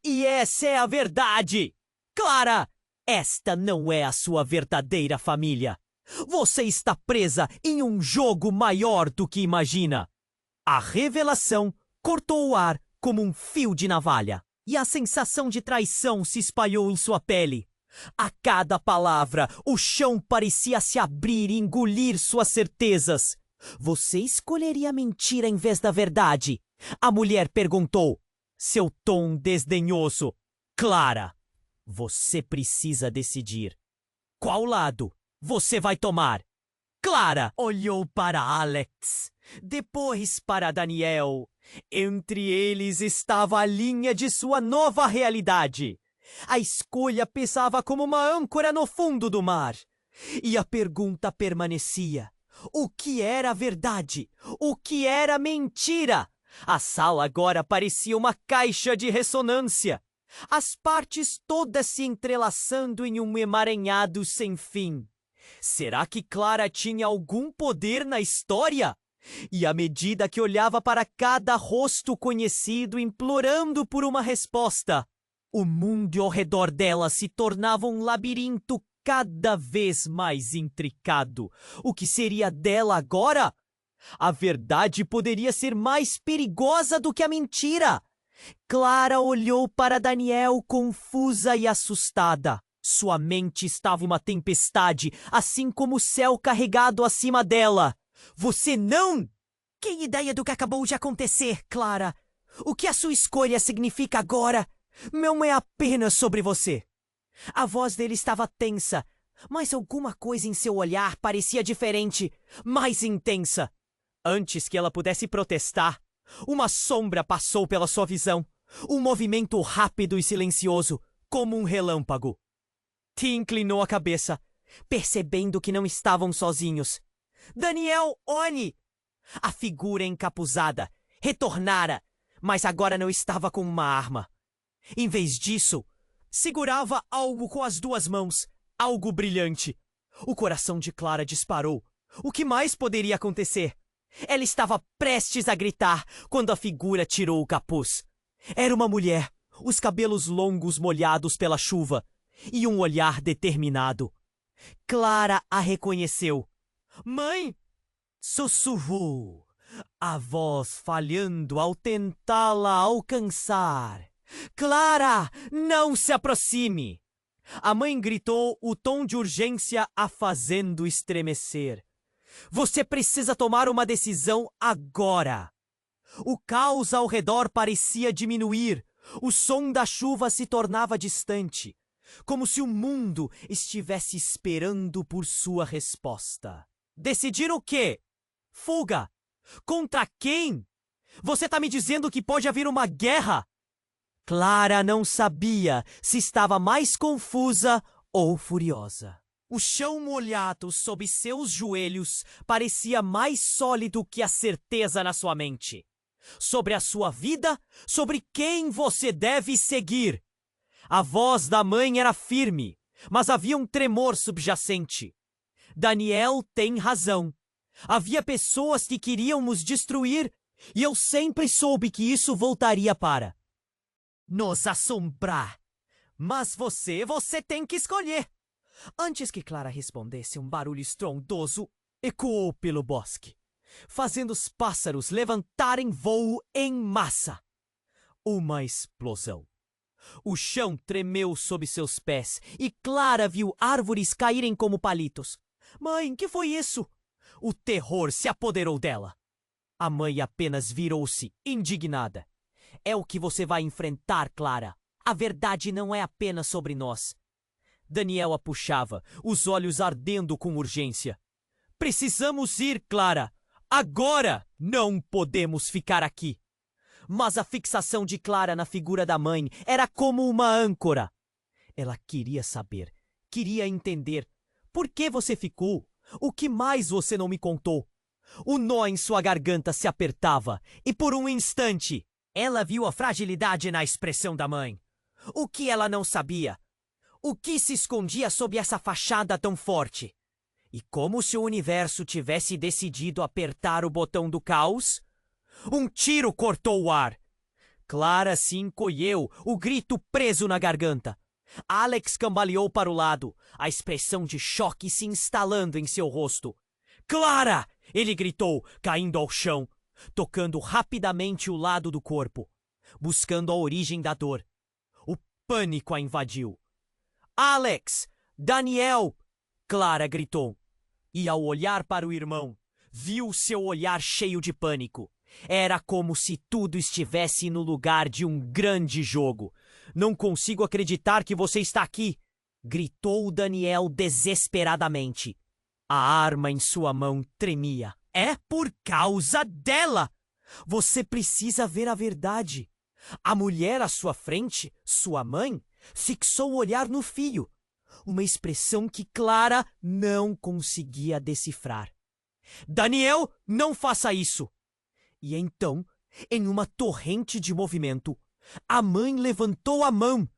E essa é a verdade! Clara, esta não é a sua verdadeira família. Você está presa em um jogo maior do que imagina. A revelação cortou o ar como um fio de navalha, e a sensação de traição se espalhou em sua pele. A cada palavra, o chão parecia se abrir e engolir suas certezas. Você escolheria a mentira em vez da verdade? A mulher perguntou, seu tom desdenhoso. Clara, você precisa decidir. Qual lado você vai tomar? Clara olhou para Alex, depois para Daniel. Entre eles estava a linha de sua nova realidade. A escolha pesava como uma âncora no fundo do mar. E a pergunta permanecia. O que era verdade? O que era mentira? A sala agora parecia uma caixa de ressonância. As partes todas se entrelaçando em um emaranhado sem fim. Será que Clara tinha algum poder na história? E à medida que olhava para cada rosto conhecido implorando por uma resposta, o mundo ao redor dela se tornava um labirinto cada vez mais intricado. O que seria dela agora? A verdade poderia ser mais perigosa do que a mentira. Clara olhou para Daniel confusa e assustada. Sua mente estava uma tempestade, assim como o céu carregado acima dela. Você não! Que ideia do que acabou de acontecer, Clara? O que a sua escolha significa agora? Não é apenas sobre você. A voz dele estava tensa, mas alguma coisa em seu olhar parecia diferente, mais intensa. Antes que ela pudesse protestar, uma sombra passou pela sua visão. Um movimento rápido e silencioso, como um relâmpago. Ti inclinou a cabeça, percebendo que não estavam sozinhos. Daniel Oni! A figura encapuzada retornara, mas agora não estava com uma arma. Em vez disso, segurava algo com as duas mãos, algo brilhante. O coração de Clara disparou. O que mais poderia acontecer? Ela estava prestes a gritar quando a figura tirou o capuz. Era uma mulher, os cabelos longos molhados pela chuva e um olhar determinado. Clara a reconheceu. Mãe! Sussurrou, a voz falhando ao tentá-la alcançar. Clara, não se aproxime! A mãe gritou, o tom de urgência a fazendo estremecer. Você precisa tomar uma decisão agora. O caos ao redor parecia diminuir. O som da chuva se tornava distante, como se o mundo estivesse esperando por sua resposta. Decidir o quê? Fuga? Contra quem? Você tá me dizendo que pode haver uma guerra? Clara não sabia se estava mais confusa ou furiosa. O chão molhado sob seus joelhos parecia mais sólido que a certeza na sua mente. Sobre a sua vida, sobre quem você deve seguir. A voz da mãe era firme, mas havia um tremor subjacente. Daniel tem razão. Havia pessoas que queriam nos destruir, e eu sempre soube que isso voltaria para nos assombrar. Mas você tem que escolher. Antes que Clara respondesse, um barulho estrondoso ecoou pelo bosque, fazendo os pássaros levantarem voo em massa. Uma explosão. O chão tremeu sob seus pés e Clara viu árvores caírem como palitos. Mãe, que foi isso? O terror se apoderou dela. A mãe apenas virou-se, indignada. É o que você vai enfrentar, Clara. A verdade não é apenas sobre nós. Daniel a puxava, os olhos ardendo com urgência. Precisamos ir, Clara! Agora! Não podemos ficar aqui! Mas a fixação de Clara na figura da mãe era como uma âncora. Ela queria saber, queria entender. Por que você ficou? O que mais você não me contou? O nó em sua garganta se apertava e por um instante ela viu a fragilidade na expressão da mãe. O que ela não sabia? O que se escondia sob essa fachada tão forte? E como se o universo tivesse decidido apertar o botão do caos? Um tiro cortou o ar. Clara se encolheu, o grito preso na garganta. Alex cambaleou para o lado, a expressão de choque se instalando em seu rosto. Clara! Ele gritou, caindo ao chão, tocando rapidamente o lado do corpo, buscando a origem da dor. O pânico a invadiu. Alex! Daniel! Clara gritou. E ao olhar para o irmão, viu seu olhar cheio de pânico. Era como se tudo estivesse no lugar de um grande jogo. Não consigo acreditar que você está aqui! Gritou Daniel desesperadamente. A arma em sua mão tremia. É por causa dela! Você precisa ver a verdade. A mulher à sua frente, sua mãe, fixou o olhar no filho. Uma expressão que Clara não conseguia decifrar. Daniel, não faça isso! E então, em uma torrente de movimento, a mãe levantou a mão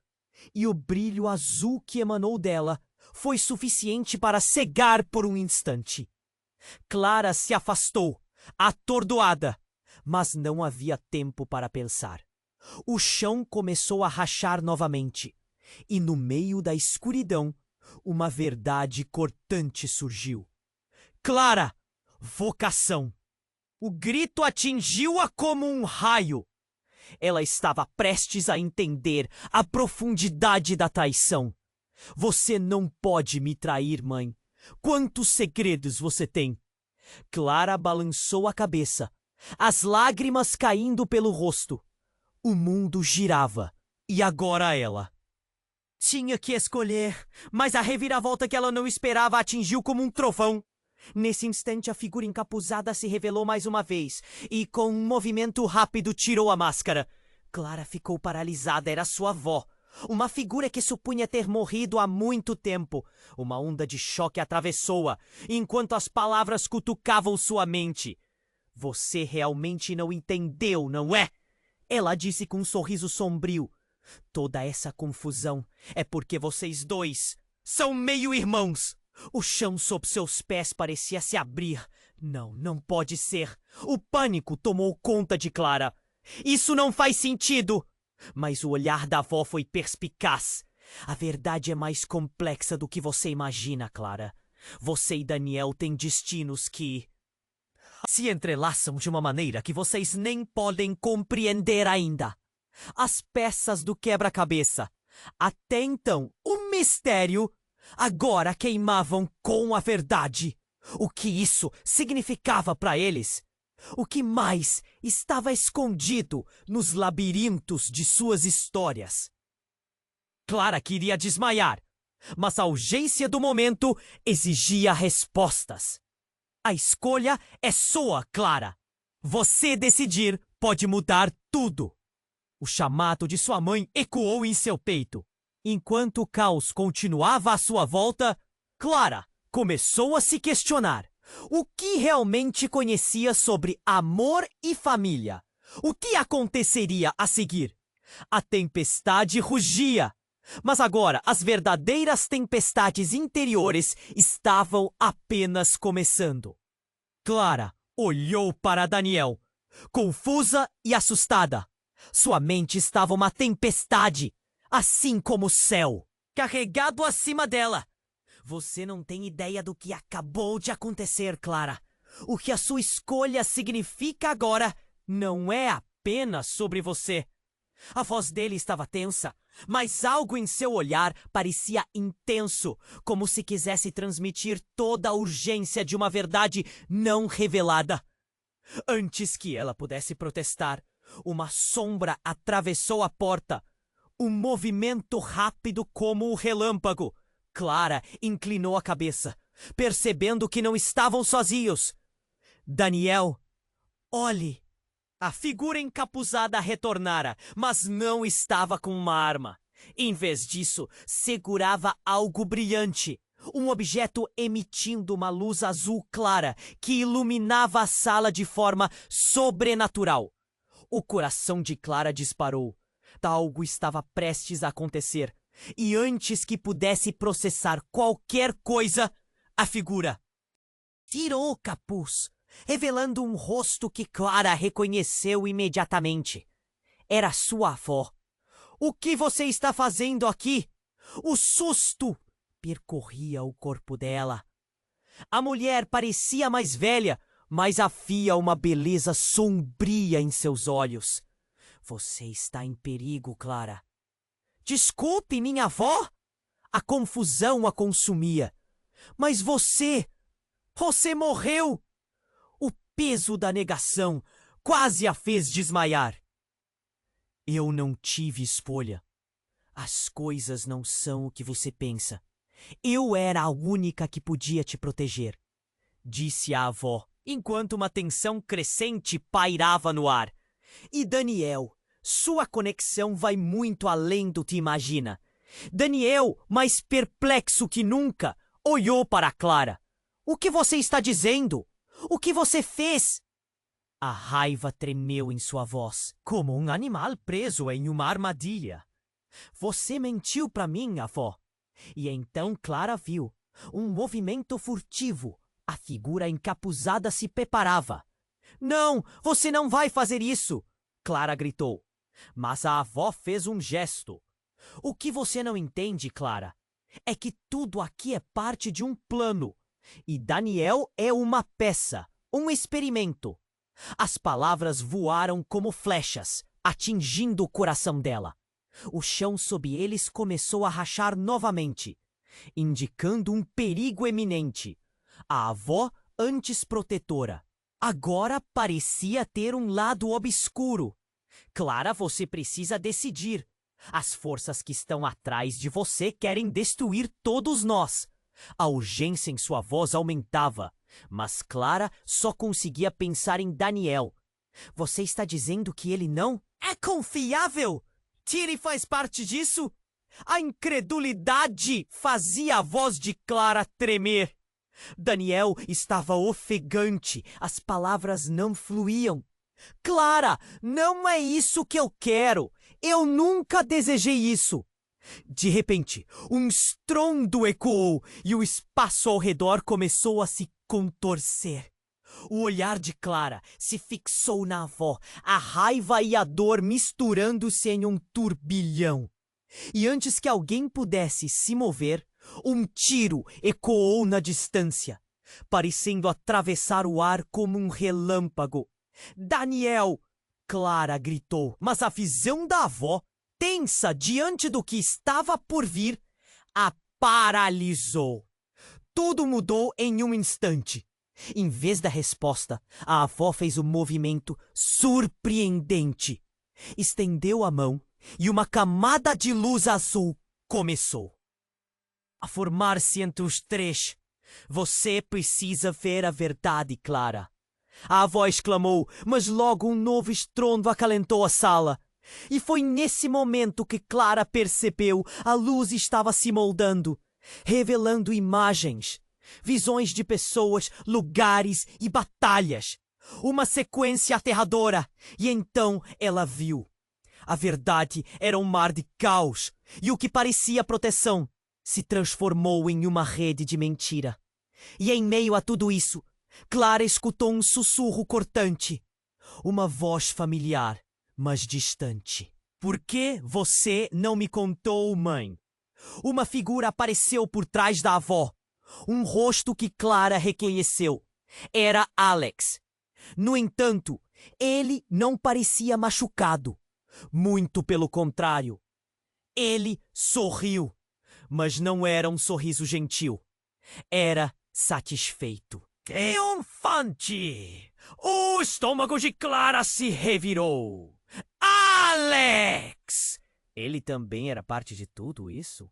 e o brilho azul que emanou dela foi suficiente para cegar por um instante. Clara se afastou, atordoada, mas não havia tempo para pensar. O chão começou a rachar novamente e no meio da escuridão, uma verdade cortante surgiu. Clara! Vocação! O grito atingiu-a como um raio. Ela estava prestes a entender a profundidade da traição. Você não pode me trair, mãe. Quantos segredos você tem? Clara balançou a cabeça, as lágrimas caindo pelo rosto. O mundo girava, e agora ela. Tinha que escolher, mas a reviravolta que ela não esperava atingiu como um trovão. Nesse instante, a figura encapuzada se revelou mais uma vez e, com um movimento rápido, tirou a máscara. Clara ficou paralisada. Era sua avó. Uma figura que supunha ter morrido há muito tempo. Uma onda de choque atravessou-a, enquanto as palavras cutucavam sua mente. Você realmente não entendeu, não é? Ela disse com um sorriso sombrio. Toda essa confusão é porque vocês dois são meio-irmãos. O chão sob seus pés parecia se abrir. Não, não pode ser. O pânico tomou conta de Clara. Isso não faz sentido. Mas o olhar da avó foi perspicaz. A verdade é mais complexa do que você imagina, Clara. Você e Daniel têm destinos que se entrelaçam de uma maneira que vocês nem podem compreender ainda. As peças do quebra-cabeça. Até então, o mistério agora queimavam com a verdade. O que isso significava para eles? O que mais estava escondido nos labirintos de suas histórias? Clara queria desmaiar, mas a urgência do momento exigia respostas. A escolha é sua, Clara. Você decidir pode mudar tudo. O chamado de sua mãe ecoou em seu peito. Enquanto o caos continuava à sua volta, Clara começou a se questionar. O que realmente conhecia sobre amor e família? O que aconteceria a seguir? A tempestade rugia. Mas agora as verdadeiras tempestades interiores estavam apenas começando. Clara olhou para Daniel, confusa e assustada. Sua mente estava uma tempestade, assim como o céu, carregado acima dela. Você não tem ideia do que acabou de acontecer, Clara. O que a sua escolha significa agora não é apenas sobre você. A voz dele estava tensa, mas algo em seu olhar parecia intenso, como se quisesse transmitir toda a urgência de uma verdade não revelada. Antes que ela pudesse protestar, uma sombra atravessou a porta. Um movimento rápido como o relâmpago. Clara inclinou a cabeça. percebendo que não estavam sozinhos. Daniel, olhe! A figura encapuzada retornara, mas não estava com uma arma. Em vez disso, segurava algo brilhante, um objeto emitindo uma luz azul clara que iluminava a sala de forma sobrenatural. O coração de Clara disparou. Algo estava prestes a acontecer, e antes que pudesse processar qualquer coisa, a figura tirou o capuz, revelando um rosto que Clara reconheceu imediatamente. Era sua avó. O que você está fazendo aqui? O susto percorria o corpo dela. A mulher parecia mais velha, mas havia uma beleza sombria em seus olhos. Você está em perigo, Clara. Desculpe, minha avó! A confusão a consumia. Mas você morreu! O peso da negação quase a fez desmaiar. Eu não tive escolha. As coisas não são o que você pensa. Eu era a única que podia te proteger, disse a avó, enquanto uma tensão crescente pairava no ar. E Daniel, sua conexão vai muito além do que imagina. Daniel, mais perplexo que nunca, olhou para Clara. O que você está dizendo? O que você fez? A raiva tremeu em sua voz, como um animal preso em uma armadilha. Você mentiu para mim, avó. E então Clara viu um movimento furtivo. A figura encapuzada se preparava. Não, você não vai fazer isso! Clara gritou. Mas a avó fez um gesto. O que você não entende, Clara, é que tudo aqui é parte de um plano. E Daniel é uma peça, um experimento. As palavras voaram como flechas, atingindo o coração dela. O chão sob eles começou a rachar novamente, indicando um perigo eminente. A avó, antes protetora, agora parecia ter um lado obscuro. Clara, você precisa decidir. As forças que estão atrás de você querem destruir todos nós. A urgência em sua voz aumentava, mas Clara só conseguia pensar em Daniel. Você está dizendo que ele não é confiável? Tiri faz parte disso? A incredulidade fazia a voz de Clara tremer. Daniel estava ofegante, as palavras não fluíam. Clara, não é isso que eu quero. Eu nunca desejei isso. De repente, um estrondo ecoou e o espaço ao redor começou a se contorcer. O olhar de Clara se fixou na avó, a raiva e a dor misturando-se em um turbilhão. E antes que alguém pudesse se mover, um tiro ecoou na distância, parecendo atravessar o ar como um relâmpago. Daniel! Clara gritou, mas a visão da avó, tensa diante do que estava por vir, a paralisou. Tudo mudou em um instante. Em vez da resposta, a avó fez um movimento surpreendente. Estendeu a mão e uma camada de luz azul começou a formar-se entre os três. Você precisa ver a verdade, Clara. A avó exclamou, mas logo um novo estrondo acalentou a sala. E foi nesse momento que Clara percebeu a luz estava se moldando, revelando imagens, visões de pessoas, lugares e batalhas. Uma sequência aterradora. E então ela viu. A verdade era um mar de caos, e o que parecia proteção se transformou em uma rede de mentira. E em meio a tudo isso, Clara escutou um sussurro cortante, uma voz familiar, mas distante. Por que você não me contou, mãe? Uma figura apareceu por trás da avó, um rosto que Clara reconheceu. Era Alex. No entanto, ele não parecia machucado. Muito pelo contrário. Ele sorriu, mas não era um sorriso gentil. Era satisfeito. Triunfante! O estômago de Clara se revirou. Alex! Ele também era parte de tudo isso?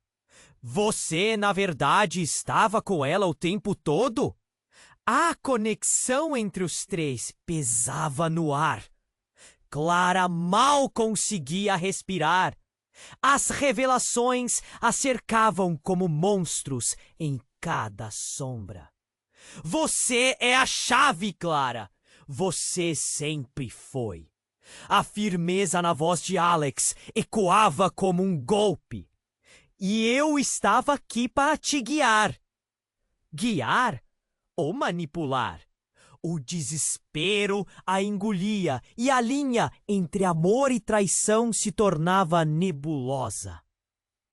Você, na verdade, estava com ela o tempo todo? A conexão entre os três pesava no ar. Clara mal conseguia respirar. As revelações a cercavam como monstros em cada sombra. Você é a chave, Clara. Você sempre foi. A firmeza na voz de Alex ecoava como um golpe. E eu estava aqui para te guiar. Guiar ou manipular? O desespero a engolia e a linha entre amor e traição se tornava nebulosa.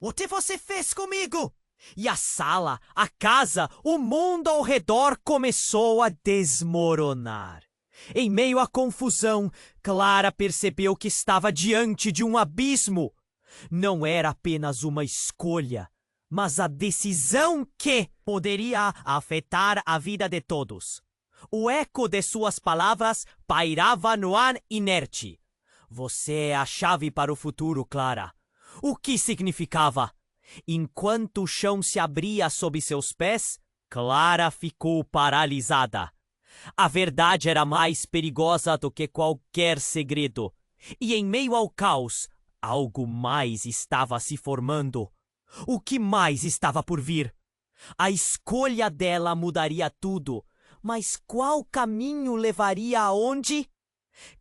O que você fez comigo? E a sala, a casa, o mundo ao redor começou a desmoronar. Em meio à confusão, Clara percebeu que estava diante de um abismo. Não era apenas uma escolha, mas a decisão que poderia afetar a vida de todos. O eco de suas palavras pairava no ar inerte. Você é a chave para o futuro, Clara. O que significava? Enquanto o chão se abria sob seus pés, Clara ficou paralisada. A verdade era mais perigosa do que qualquer segredo. E em meio ao caos, algo mais estava se formando. O que mais estava por vir? A escolha dela mudaria tudo. Mas qual caminho levaria aonde?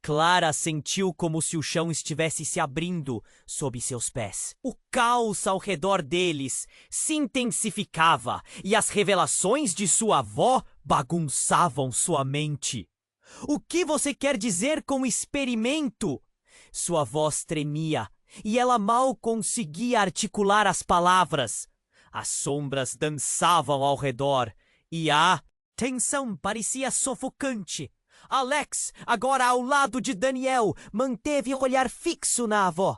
Clara sentiu como se o chão estivesse se abrindo sob seus pés. O caos ao redor deles se intensificava e as revelações de sua avó bagunçavam sua mente. O que você quer dizer com experimento? Sua voz tremia e ela mal conseguia articular as palavras. As sombras dançavam ao redor e a tensão parecia sufocante. Alex, agora ao lado de Daniel, manteve o olhar fixo na avó.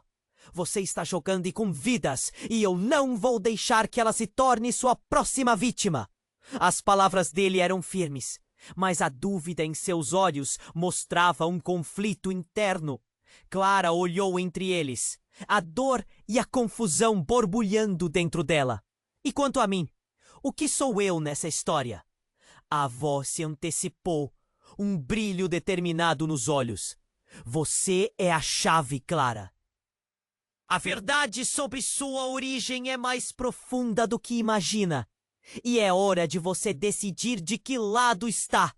Você está jogando com vidas e eu não vou deixar que ela se torne sua próxima vítima. As palavras dele eram firmes, mas a dúvida em seus olhos mostrava um conflito interno. Clara olhou entre eles, a dor e a confusão borbulhando dentro dela. E quanto a mim, o que sou eu nessa história? A avó se antecipou, um brilho determinado nos olhos. Você é a chave, Clara. A verdade sobre sua origem é mais profunda do que imagina. E é hora de você decidir de que lado está.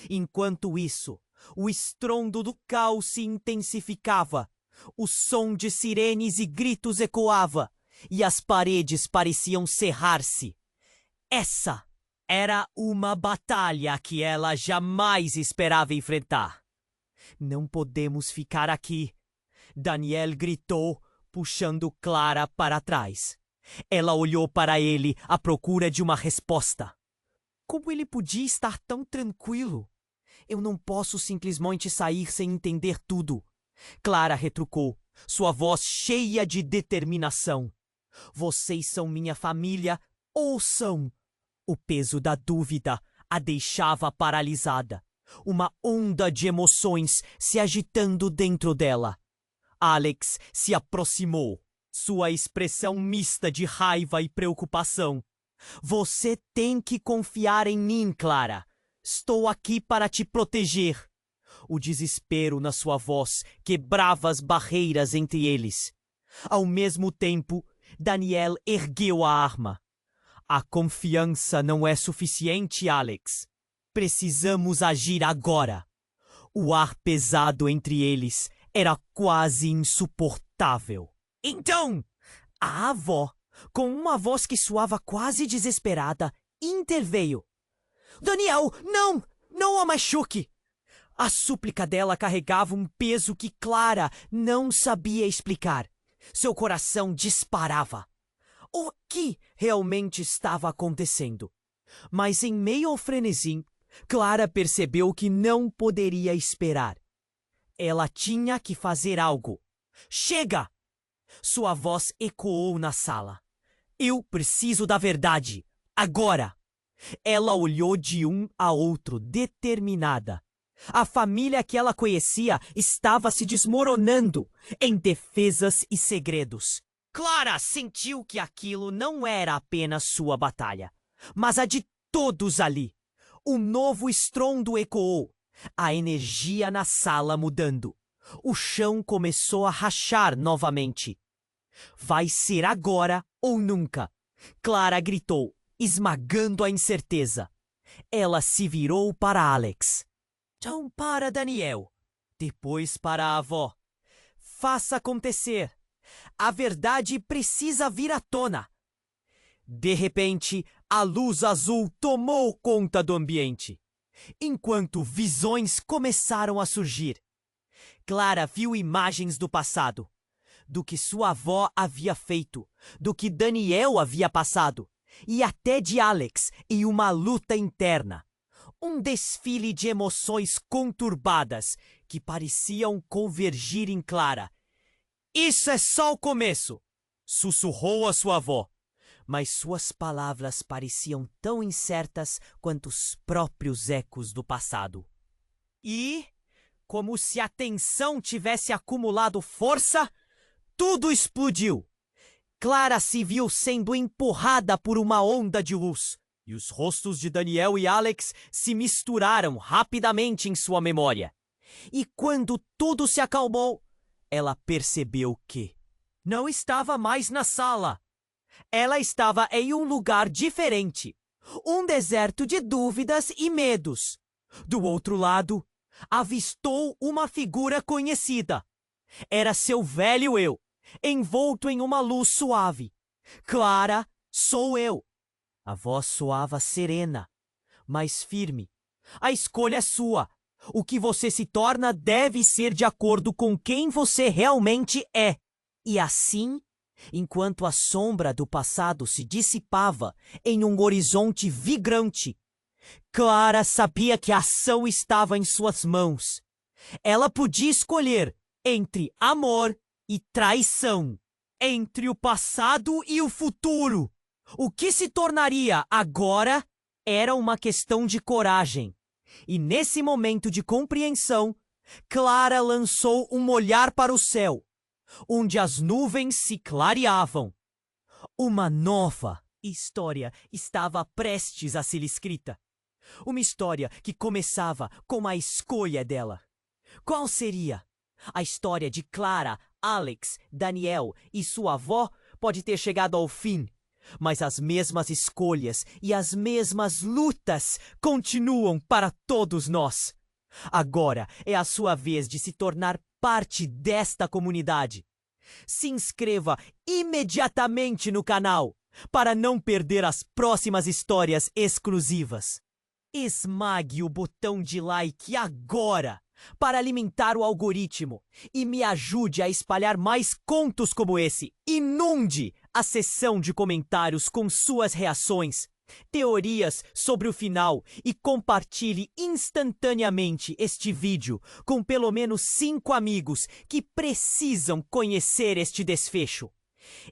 Enquanto isso, o estrondo do caos se intensificava. O som de sirenes e gritos ecoava. E as paredes pareciam cerrar-se. Essa era uma batalha que ela jamais esperava enfrentar. Não podemos ficar aqui, Daniel gritou, puxando Clara para trás. Ela olhou para ele à procura de uma resposta. Como ele podia estar tão tranquilo? Eu não posso simplesmente sair sem entender tudo. Clara retrucou, sua voz cheia de determinação. Vocês são minha família ou são? O peso da dúvida a deixava paralisada. Uma onda de emoções se agitando dentro dela. Alex se aproximou, sua expressão mista de raiva e preocupação. Você tem que confiar em mim, Clara. Estou aqui para te proteger. O desespero na sua voz quebrava as barreiras entre eles. Ao mesmo tempo, Daniel ergueu a arma. A confiança não é suficiente, Alex. Precisamos agir agora. O ar pesado entre eles era quase insuportável. Então, a avó, com uma voz que soava quase desesperada, interveio. Daniel, não! Não a machuque! A súplica dela carregava um peso que Clara não sabia explicar. Seu coração disparava. O que realmente estava acontecendo? Mas em meio ao frenesi, Clara percebeu que não poderia esperar. Ela tinha que fazer algo. Chega! Sua voz ecoou na sala. Eu preciso da verdade. Agora! Ela olhou de um a outro, determinada. A família que ela conhecia estava se desmoronando em defesas e segredos. Clara sentiu que aquilo não era apenas sua batalha, mas a de todos ali. Um novo estrondo ecoou, a energia na sala mudando. O chão começou a rachar novamente. Vai ser agora ou nunca, Clara gritou, esmagando a incerteza. Ela se virou para Alex. Então para Daniel, depois para a avó. Faça acontecer. A verdade precisa vir à tona. De repente, a luz azul tomou conta do ambiente, enquanto visões começaram a surgir. Clara viu imagens do passado, do que sua avó havia feito, do que Daniel havia passado, e até de Alex em uma luta interna. Um desfile de emoções conturbadas que pareciam convergir em Clara. Isso é só o começo, sussurrou a sua avó, mas suas palavras pareciam tão incertas quanto os próprios ecos do passado. E, como se a tensão tivesse acumulado força, tudo explodiu. Clara se viu sendo empurrada por uma onda de luz, e os rostos de Daniel e Alex se misturaram rapidamente em sua memória. E quando tudo se acalmou, ela percebeu que não estava mais na sala. Ela estava em um lugar diferente, um deserto de dúvidas e medos. Do outro lado, avistou uma figura conhecida. Era seu velho eu, envolto em uma luz suave. Clara, sou eu. A voz soava serena, mas firme. A escolha é sua. O que você se torna deve ser de acordo com quem você realmente é. E assim, enquanto a sombra do passado se dissipava em um horizonte vibrante, Clara sabia que a ação estava em suas mãos. Ela podia escolher entre amor e traição, entre o passado e o futuro. O que se tornaria agora era uma questão de coragem. E nesse momento de compreensão, Clara lançou um olhar para o céu, onde as nuvens se clareavam. Uma nova história estava prestes a ser escrita. Uma história que começava com a escolha dela. Qual seria? A história de Clara, Alex, Daniel e sua avó pode ter chegado ao fim, mas as mesmas escolhas e as mesmas lutas continuam para todos nós. Agora é a sua vez de se tornar parte desta comunidade. Se inscreva imediatamente no canal para não perder as próximas histórias exclusivas. Esmague o botão de like agora para alimentar o algoritmo e me ajude a espalhar mais contos como esse. Inunde a seção de comentários com suas reações, teorias sobre o final e compartilhe instantaneamente este vídeo com pelo menos 5 amigos que precisam conhecer este desfecho.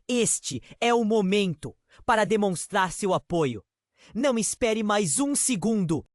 Este é o momento para demonstrar seu apoio. Não espere mais um segundo